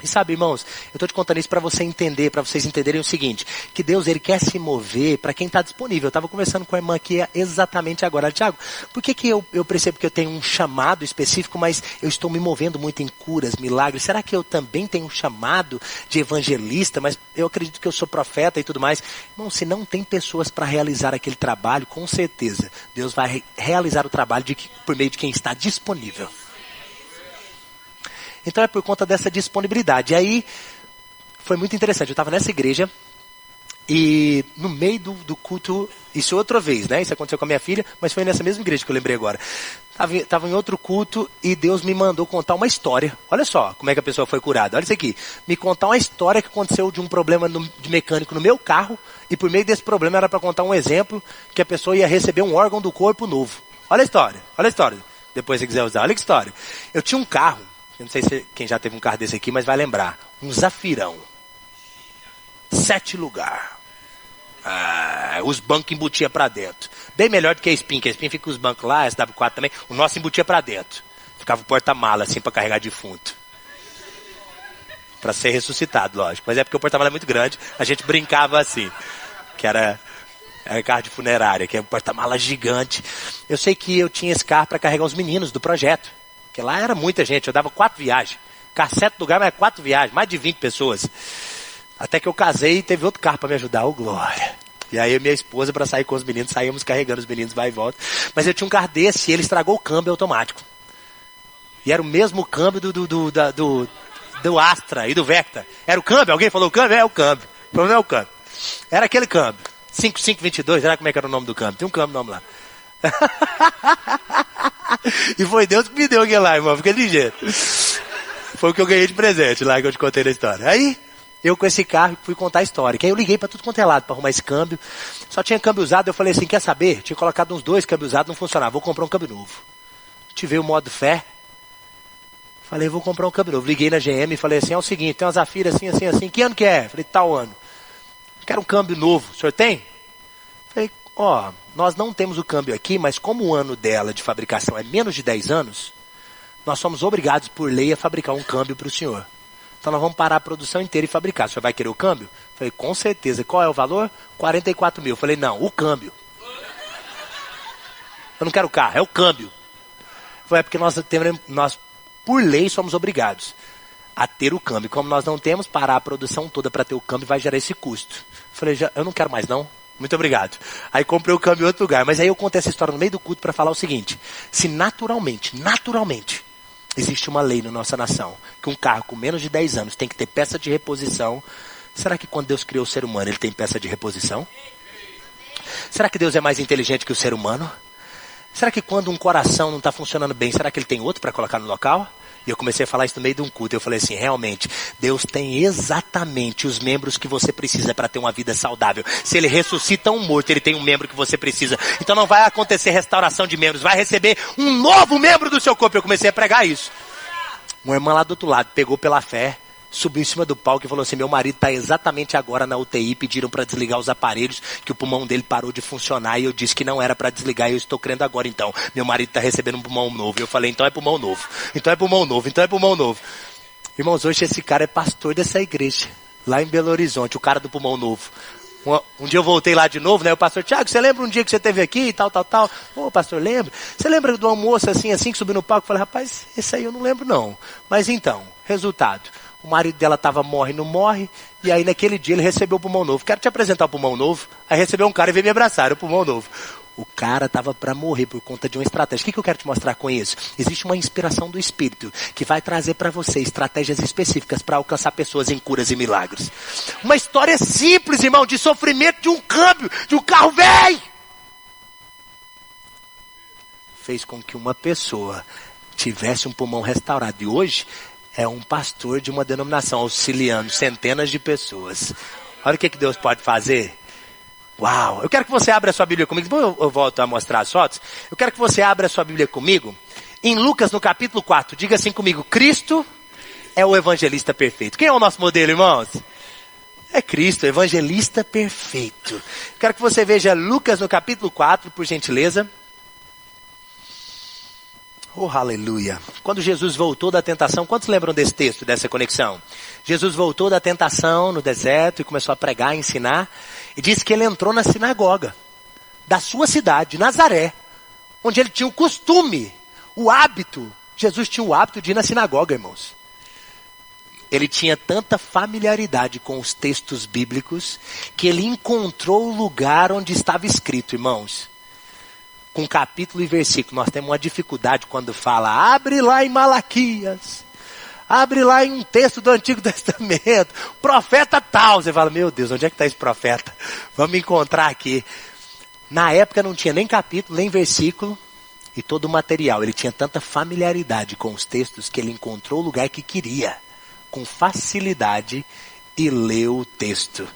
E sabe, irmãos, eu estou te contando isso para você entender, para vocês entenderem o seguinte, que Deus, Ele quer se mover para quem está disponível. Eu estava conversando com a irmã aqui exatamente agora. Tiago, por que eu percebo que eu tenho um chamado específico, mas eu estou me movendo muito em curas, milagres? Será que eu também tenho um chamado de evangelista, mas eu acredito que eu sou profeta e tudo mais? Irmão, se não tem pessoas para realizar aquele trabalho, com certeza, Deus vai realizar o trabalho por meio de quem está disponível. Então é por conta dessa disponibilidade. E aí, foi muito interessante. Eu estava nessa igreja e no meio do culto, isso outra vez, né? Isso aconteceu com a minha filha, mas foi nessa mesma igreja que eu lembrei agora. Estava em outro culto e Deus me mandou contar uma história. Olha só como é que a pessoa foi curada. Olha isso aqui. Me contar uma história que aconteceu de um problema de mecânico no meu carro e por meio desse problema era para contar um exemplo que a pessoa ia receber um órgão do corpo novo. Olha a história. Olha a história. Depois se quiser usar. Olha que história. Eu tinha um carro. Eu não sei se quem já teve um carro desse aqui, mas vai lembrar. Um Zafirão. 7 lugares. Os bancos embutia pra dentro. Bem melhor do que a Spin, que a Spin fica com os bancos lá, a SW4 também. O nosso embutia pra dentro. Ficava o porta-mala assim pra carregar defunto. Pra ser ressuscitado, lógico. Mas é porque o porta-mala é muito grande, a gente brincava assim. Que era carro de funerária, que é um porta-mala gigante. Eu sei que eu tinha esse carro pra carregar os meninos do projeto. Porque lá era muita gente, eu dava 4 viagens. Carro 7 lugares, mas 4 viagens, mais de 20 pessoas. Até que eu casei e teve outro carro para me ajudar, glória. E aí minha esposa, para sair com os meninos, saímos carregando os meninos, vai e volta. Mas eu tinha um carro desse e ele estragou o câmbio automático. E era o mesmo câmbio do Astra e do Vectra. Era o câmbio? Alguém falou o câmbio? É o câmbio. O problema é o câmbio. Era aquele câmbio. 5522, será como é que era o nome do câmbio? Tem um câmbio nome lá. E foi Deus que me deu aquele lá, irmão, fica ligeiro. Foi o que eu ganhei de presente lá que eu te contei na história. Aí, eu com esse carro fui contar a história. Que aí eu liguei pra tudo quanto é lado pra arrumar esse câmbio. Só tinha câmbio usado, eu falei assim, quer saber? Tinha colocado uns 2 câmbios usados, não funcionava. Vou comprar um câmbio novo. Tive o modo fé. Falei, vou comprar um câmbio novo. Liguei na GM e falei assim, é o seguinte, tem uma Zafira assim, assim, assim. Que ano que é? Falei, tal ano. Quero um câmbio novo. O senhor tem? Falei, nós não temos o câmbio aqui, mas como o ano dela de fabricação é menos de 10 anos, nós somos obrigados por lei a fabricar um câmbio para o senhor. Então nós vamos parar a produção inteira e fabricar. O senhor vai querer o câmbio? Falei, com certeza. Qual é o valor? 44 mil. Falei, não, o câmbio. Eu não quero o carro, é o câmbio. Falei, porque nós, por lei, somos obrigados a ter o câmbio. Como nós não temos, parar a produção toda para ter o câmbio vai gerar esse custo. Falei, eu não quero mais não. Muito obrigado. Aí comprei o câmbio em outro lugar. Mas aí eu contei essa história no meio do culto para falar o seguinte. Se naturalmente, existe uma lei na nossa nação, que um carro com menos de 10 anos tem que ter peça de reposição, será que quando Deus criou o ser humano, ele tem peça de reposição? Será que Deus é mais inteligente que o ser humano? Será que quando um coração não está funcionando bem, será que ele tem outro para colocar no local? E eu comecei a falar isso no meio de um culto. Eu falei assim, realmente, Deus tem exatamente os membros que você precisa para ter uma vida saudável. Se ele ressuscita um morto, ele tem um membro que você precisa. Então não vai acontecer restauração de membros, vai receber um novo membro do seu corpo. Eu comecei a pregar isso. Uma irmã lá do outro lado pegou pela fé, subiu em cima do palco e falou assim, meu marido está exatamente agora na UTI, pediram para desligar os aparelhos, que o pulmão dele parou de funcionar e eu disse que não era para desligar e eu estou crendo agora então. Meu marido está recebendo um pulmão novo. Eu falei, então é pulmão novo. Então é pulmão novo, então é pulmão novo. Irmãos, hoje esse cara é pastor dessa igreja, lá em Belo Horizonte, o cara do pulmão novo. Um dia eu voltei lá de novo, né? O pastor, Tiago, você lembra um dia que você esteve aqui e tal? Ô, pastor, lembra? Você lembra do almoço assim que subiu no palco? Eu falei, rapaz, esse aí eu não lembro não. Mas então, resultado. O marido dela estava morre, não morre. E aí naquele dia ele recebeu o pulmão novo. Quero te apresentar o pulmão novo. Aí recebeu um cara e veio me abraçar, era o pulmão novo. O cara estava para morrer por conta de uma estratégia. O que eu quero te mostrar com isso? Existe uma inspiração do Espírito que vai trazer para você estratégias específicas para alcançar pessoas em curas e milagres. Uma história simples, irmão, de sofrimento de um câmbio, de um carro velho. Fez com que uma pessoa tivesse um pulmão restaurado. E hoje é um pastor de uma denominação, auxiliando centenas de pessoas. Olha o que Deus pode fazer. Uau! Eu quero que você abra a sua Bíblia comigo. Depois eu volto a mostrar as fotos. Eu quero que você abra a sua Bíblia comigo. Em Lucas, no capítulo 4. Diga assim comigo. Cristo é o evangelista perfeito. Quem é o nosso modelo, irmãos? É Cristo, evangelista perfeito. Eu quero que você veja Lucas no capítulo 4, por gentileza. Oh, aleluia. Quando Jesus voltou da tentação, quantos lembram desse texto, dessa conexão? Jesus voltou da tentação no deserto e começou a pregar, ensinar. E disse que ele entrou na sinagoga da sua cidade, Nazaré, onde ele tinha o costume, o hábito. Jesus tinha o hábito de ir na sinagoga, irmãos. Ele tinha tanta familiaridade com os textos bíblicos que ele encontrou o lugar onde estava escrito, irmãos. Com capítulo e versículo, nós temos uma dificuldade quando fala, abre lá em Malaquias, Abre lá em um texto do Antigo Testamento. Profeta tal. Você fala, meu Deus, onde é que está esse profeta? Vamos encontrar aqui. Na época não tinha nem capítulo, nem versículo. E todo o material. Ele tinha tanta familiaridade com os textos que ele encontrou o lugar que queria. Com facilidade. E leu o texto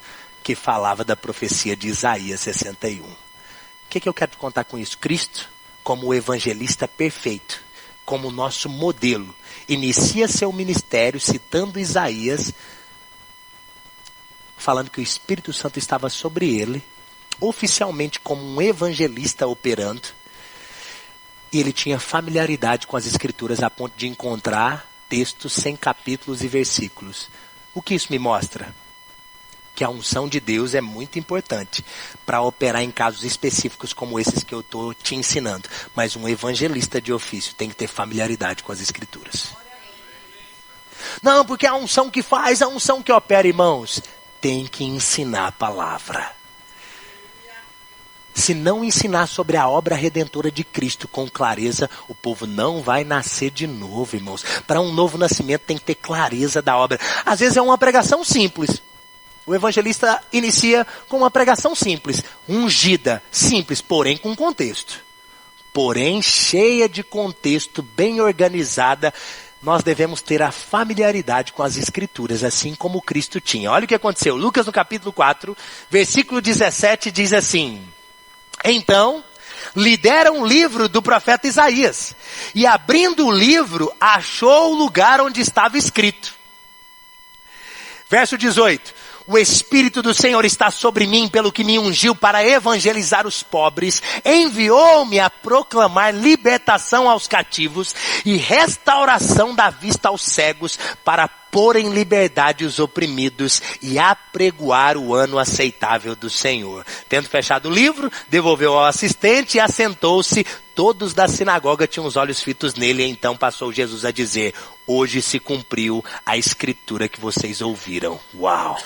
que falava da profecia de Isaías 61. O que eu quero te contar com isso? Cristo, como o evangelista perfeito, como nosso modelo, inicia seu ministério citando Isaías, falando que o Espírito Santo estava sobre ele, oficialmente como um evangelista operando, e ele tinha familiaridade com as escrituras a ponto de encontrar textos sem capítulos e versículos. O que isso me mostra? Que a unção de Deus é muito importante para operar em casos específicos como esses que eu estou te ensinando. Mas um evangelista de ofício tem que ter familiaridade com as escrituras. Não, porque a unção que faz, a unção que opera, irmãos, tem que ensinar a palavra. Se não ensinar sobre a obra redentora de Cristo com clareza, o povo não vai nascer de novo, irmãos. Para um novo nascimento tem que ter clareza da obra. Às vezes é uma pregação simples. O evangelista inicia com uma pregação simples, ungida, simples, porém com contexto. Porém cheia de contexto, bem organizada. Nós devemos ter a familiaridade com as escrituras, assim como Cristo tinha. Olha o que aconteceu. Lucas no capítulo 4, versículo 17 diz assim: então, lhe deram um livro do profeta Isaías. E abrindo o livro, achou o lugar onde estava escrito. Verso 18. O Espírito do Senhor está sobre mim, pelo que me ungiu para evangelizar os pobres. Enviou-me a proclamar libertação aos cativos e restauração da vista aos cegos, para pôr em liberdade os oprimidos e apregoar o ano aceitável do Senhor. Tendo fechado o livro, devolveu ao assistente e assentou-se. Todos da sinagoga tinham os olhos fitos nele, e então passou Jesus a dizer: hoje se cumpriu a escritura que vocês ouviram. Uau!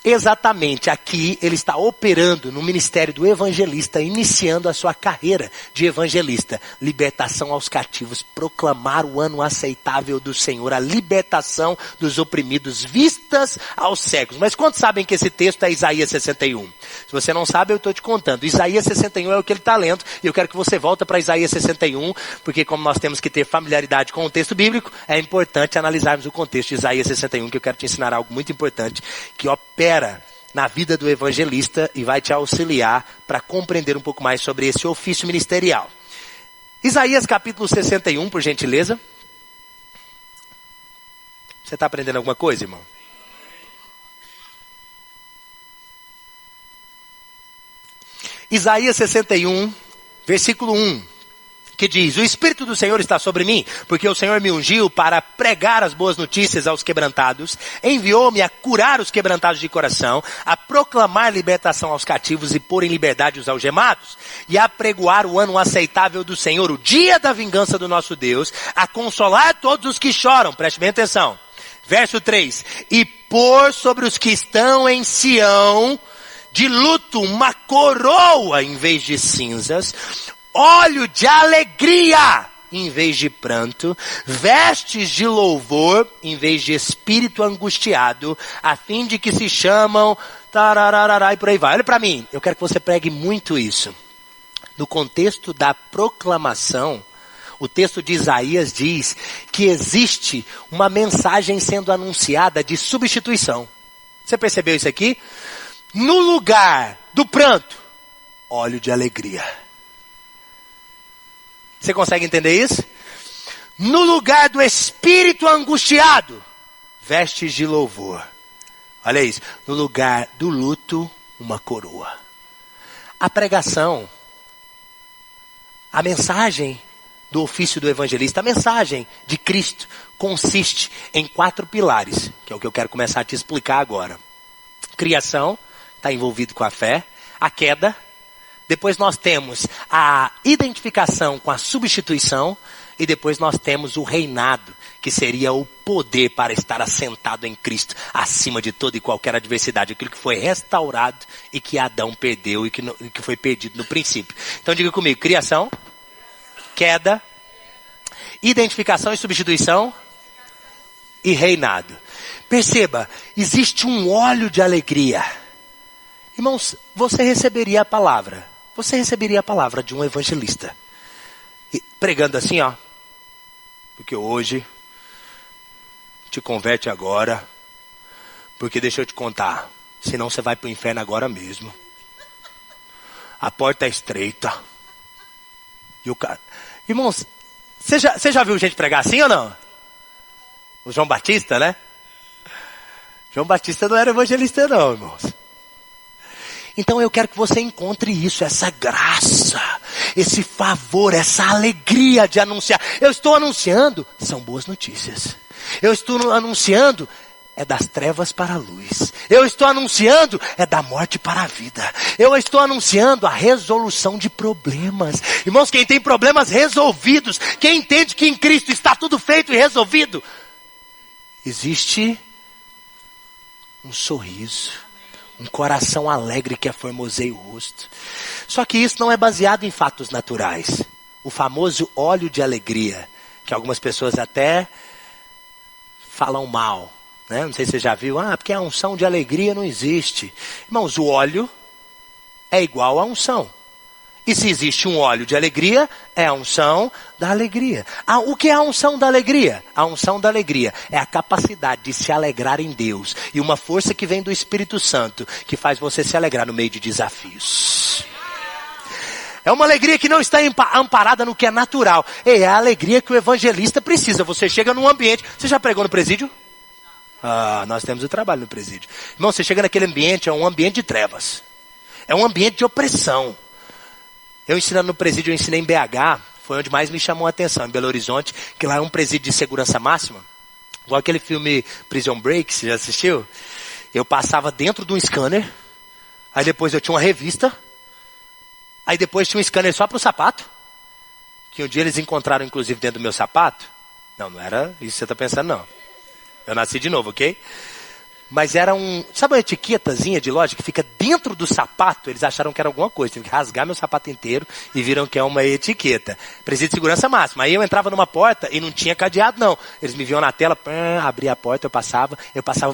Exatamente, aqui ele está operando no ministério do evangelista, iniciando a sua carreira de evangelista. Libertação aos cativos, proclamar o ano aceitável do Senhor, a libertação dos oprimidos, vistas aos cegos. Mas quantos sabem que esse texto é Isaías 61? Se você não sabe, eu estou te contando. Isaías 61 é o que ele está lendo, e eu quero que você volte para Isaías 61, porque como nós temos que ter familiaridade com o texto bíblico, é importante analisarmos o contexto de Isaías 61, que eu quero te ensinar algo muito importante, que opera na vida do evangelista e vai te auxiliar para compreender um pouco mais sobre esse ofício ministerial. Isaías capítulo 61, por gentileza. Você está aprendendo alguma coisa, irmão? Isaías 61, versículo 1. Que diz: o Espírito do Senhor está sobre mim, porque o Senhor me ungiu para pregar as boas notícias aos quebrantados, enviou-me a curar os quebrantados de coração, a proclamar libertação aos cativos e pôr em liberdade os algemados, e a pregoar o ano aceitável do Senhor, o dia da vingança do nosso Deus, a consolar todos os que choram. Preste bem atenção. Verso 3. E pôr sobre os que estão em Sião de luto uma coroa em vez de cinzas, óleo de alegria em vez de pranto, vestes de louvor em vez de espírito angustiado, a fim de que se chamam tarararará e por aí vai. Olha para mim, eu quero que você pregue muito isso. No contexto da proclamação, o texto de Isaías diz que existe uma mensagem sendo anunciada de substituição. Você percebeu isso aqui? No lugar do pranto, óleo de alegria. Você consegue entender isso? No lugar do espírito angustiado, vestes de louvor. Olha isso. No lugar do luto, uma coroa. A pregação, a mensagem do ofício do evangelista, a mensagem de Cristo consiste em 4 pilares, que é o que eu quero começar a te explicar agora. Criação, está envolvido com a fé. A queda. Depois nós temos a identificação com a substituição. E depois nós temos o reinado, que seria o poder para estar assentado em Cristo, acima de toda e qualquer adversidade. Aquilo que foi restaurado e que Adão perdeu e que foi perdido no princípio. Então diga comigo: criação, queda, identificação e substituição, e reinado. Perceba, existe um óleo de alegria. Irmãos, você receberia a palavra. Você receberia a palavra de um evangelista. E pregando assim, ó. Porque hoje te converte agora. Porque deixa eu te contar. Senão você vai para o inferno agora mesmo. A porta é estreita. E o cara... Irmãos, você já viu gente pregar assim ou não? O João Batista, né? João Batista não era evangelista não, irmãos. Então eu quero que você encontre isso, essa graça, esse favor, essa alegria de anunciar. Eu estou anunciando, são boas notícias. Eu estou anunciando, é das trevas para a luz. Eu estou anunciando, é da morte para a vida. Eu estou anunciando a resolução de problemas. Irmãos, quem tem problemas resolvidos, quem entende que em Cristo está tudo feito e resolvido, existe um sorriso, um coração alegre que aformoseia o rosto. Só que isso não é baseado em fatos naturais. O famoso óleo de alegria, que algumas pessoas até falam mal, né? Não sei se você já viu, porque a unção de alegria não existe. Irmãos, o óleo é igual à unção. E se existe um óleo de alegria, é a unção da alegria. O que é a unção da alegria? A unção da alegria é a capacidade de se alegrar em Deus. E uma força que vem do Espírito Santo, que faz você se alegrar no meio de desafios. É uma alegria que não está amparada no que é natural. É a alegria que o evangelista precisa. Você chega num ambiente... Você já pregou no presídio? Nós temos o trabalho no presídio. Irmão, você chega naquele ambiente, é um ambiente de trevas. É um ambiente de opressão. Eu ensinando no presídio, eu ensinei em BH, foi onde mais me chamou a atenção, em Belo Horizonte, que lá é um presídio de segurança máxima. Igual aquele filme Prison Break, você já assistiu? Eu passava dentro de um scanner, aí depois eu tinha uma revista, aí depois tinha um scanner só para o sapato, que um dia eles encontraram inclusive dentro do meu sapato. Não era isso que você está pensando não. Eu nasci de novo, ok? Mas era sabe uma etiquetazinha de loja que fica dentro do sapato? Eles acharam que era alguma coisa. Tive que rasgar meu sapato inteiro e viram que é uma etiqueta. Presídio de segurança máxima. Aí eu entrava numa porta e não tinha cadeado não. Eles me viam na tela, abria a porta, eu passava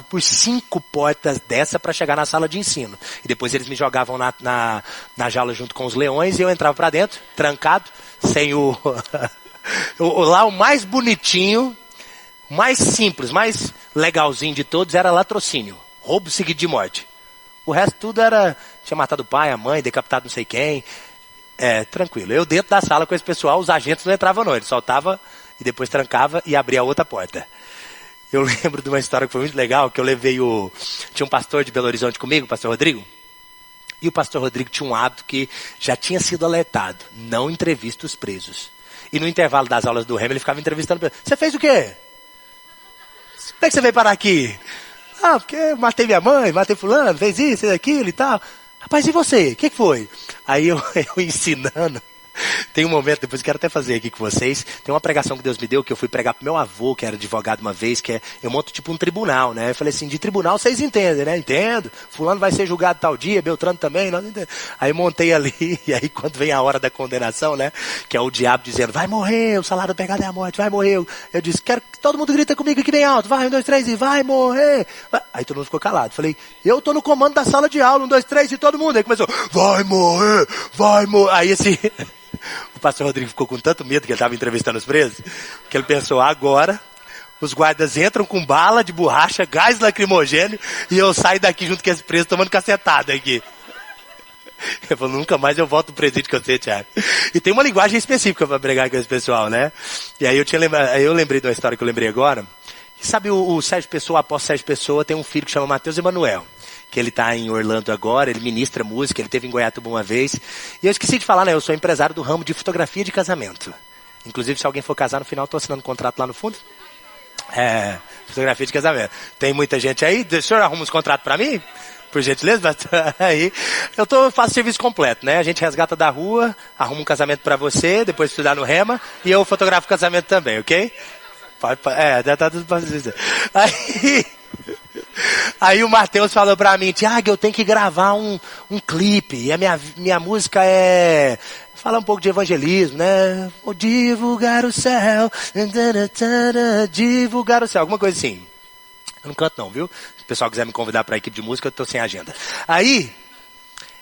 por 5 portas dessa para chegar na sala de ensino. E depois eles me jogavam na jaula junto com os leões e eu entrava para dentro, trancado, sem lá o mais bonitinho, mais simples, mais legalzinho de todos era latrocínio. Roubo seguido de morte. O resto tudo tinha matado o pai, a mãe, decapitado não sei quem. Tranquilo. Eu dentro da sala com esse pessoal, os agentes não entravam não. Eles soltavam e depois trancava e abria a outra porta. Eu lembro de uma história que foi muito legal, que eu levei tinha um pastor de Belo Horizonte comigo, o pastor Rodrigo. E o pastor Rodrigo tinha um hábito que já tinha sido alertado. Não entrevista os presos. E no intervalo das aulas do Remo, ele ficava entrevistando. Você fez o quê? Como é que você veio parar aqui? Porque eu matei minha mãe, matei fulano, fez isso, fez aquilo e tal. Rapaz, e você? O que foi? Aí eu ensinando. Tem um momento, depois eu quero até fazer aqui com vocês. Tem uma pregação que Deus me deu, que eu fui pregar pro meu avô, que era advogado uma vez, eu monto tipo um tribunal, né? Eu falei assim, de tribunal vocês entendem, né? Entendo. Fulano vai ser julgado tal dia, Beltrano também, nós entendemos. Aí montei ali, e aí quando vem a hora da condenação, né? Que é o diabo dizendo, vai morrer, o salário do pecado é a morte, vai morrer. Eu disse, quero que todo mundo grita comigo aqui bem alto, vai, 1, 2, 3 e vai morrer. Aí todo mundo ficou calado. Falei, eu tô no comando da sala de aula, 1, 2, 3 e todo mundo. Aí começou, vai morrer, vai morrer. Aí o pastor Rodrigo ficou com tanto medo que ele estava entrevistando os presos, que ele pensou, agora os guardas entram com bala de borracha, gás lacrimogêneo, e eu saio daqui junto com esse preso tomando cacetada aqui. Ele falou, nunca mais eu volto pro presídio que eu sei, Thiago. E tem uma linguagem específica para pregar com esse pessoal, né? E aí eu lembrei de uma história que eu lembrei agora. E sabe o Sérgio Pessoa, o apóstolo Sérgio Pessoa, tem um filho que chama Mateus Emanuel, que ele está em Orlando agora, ele ministra música, ele esteve em Goiatuba uma vez. E eu esqueci de falar, né? Eu sou empresário do ramo de fotografia de casamento. Inclusive, se alguém for casar, no final estou assinando um contrato lá no fundo. Fotografia de casamento. Tem muita gente aí? O senhor arruma uns contratos para mim? Por gentileza? Aí, eu faço serviço completo, né? A gente resgata da rua, arruma um casamento para você, depois estudar no Rema, e eu fotografo o casamento também, ok? Já tá tudo pra dizer. Aí o Mateus falou pra mim, Tiago, eu tenho que gravar um clipe. E a minha música é falar um pouco de evangelismo, né? Vou divulgar o céu, divulgar o céu, alguma coisa assim. Eu não canto não, viu? Se o pessoal quiser me convidar para a equipe de música, eu tô sem agenda. Aí,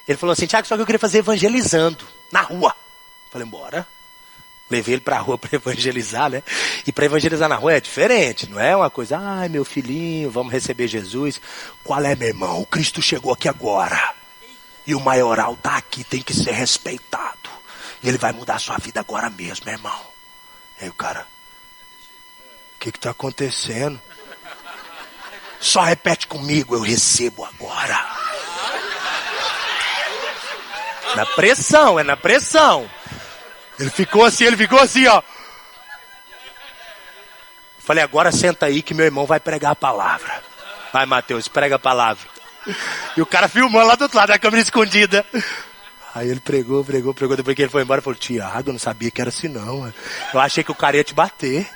ele falou assim, Tiago, só que eu queria fazer evangelizando, na rua. Falei, bora. Levei ele pra rua para evangelizar, né? E para evangelizar na rua é diferente, não é uma coisa, ai meu filhinho, vamos receber Jesus. Qual é, meu irmão? O Cristo chegou aqui agora. E o maioral tá aqui, tem que ser respeitado. E ele vai mudar a sua vida agora mesmo, meu irmão. Aí o cara, o que tá acontecendo? Só repete comigo, eu recebo agora. Na pressão, é na pressão. Ele ficou assim, ó. Falei, agora senta aí que meu irmão vai pregar a palavra. Vai, Mateus, prega a palavra. E o cara filmou lá do outro lado, da câmera escondida. Aí ele pregou. Depois que ele foi embora, falou, Tiago, eu não sabia que era assim não. Eu achei que o cara ia te bater.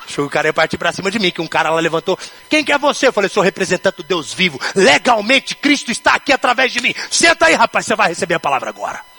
Achei que o cara ia partir pra cima de mim, que um cara lá levantou. Quem que é você? Eu falei, sou representante do Deus vivo. Legalmente, Cristo está aqui através de mim. Senta aí, rapaz, você vai receber a palavra agora.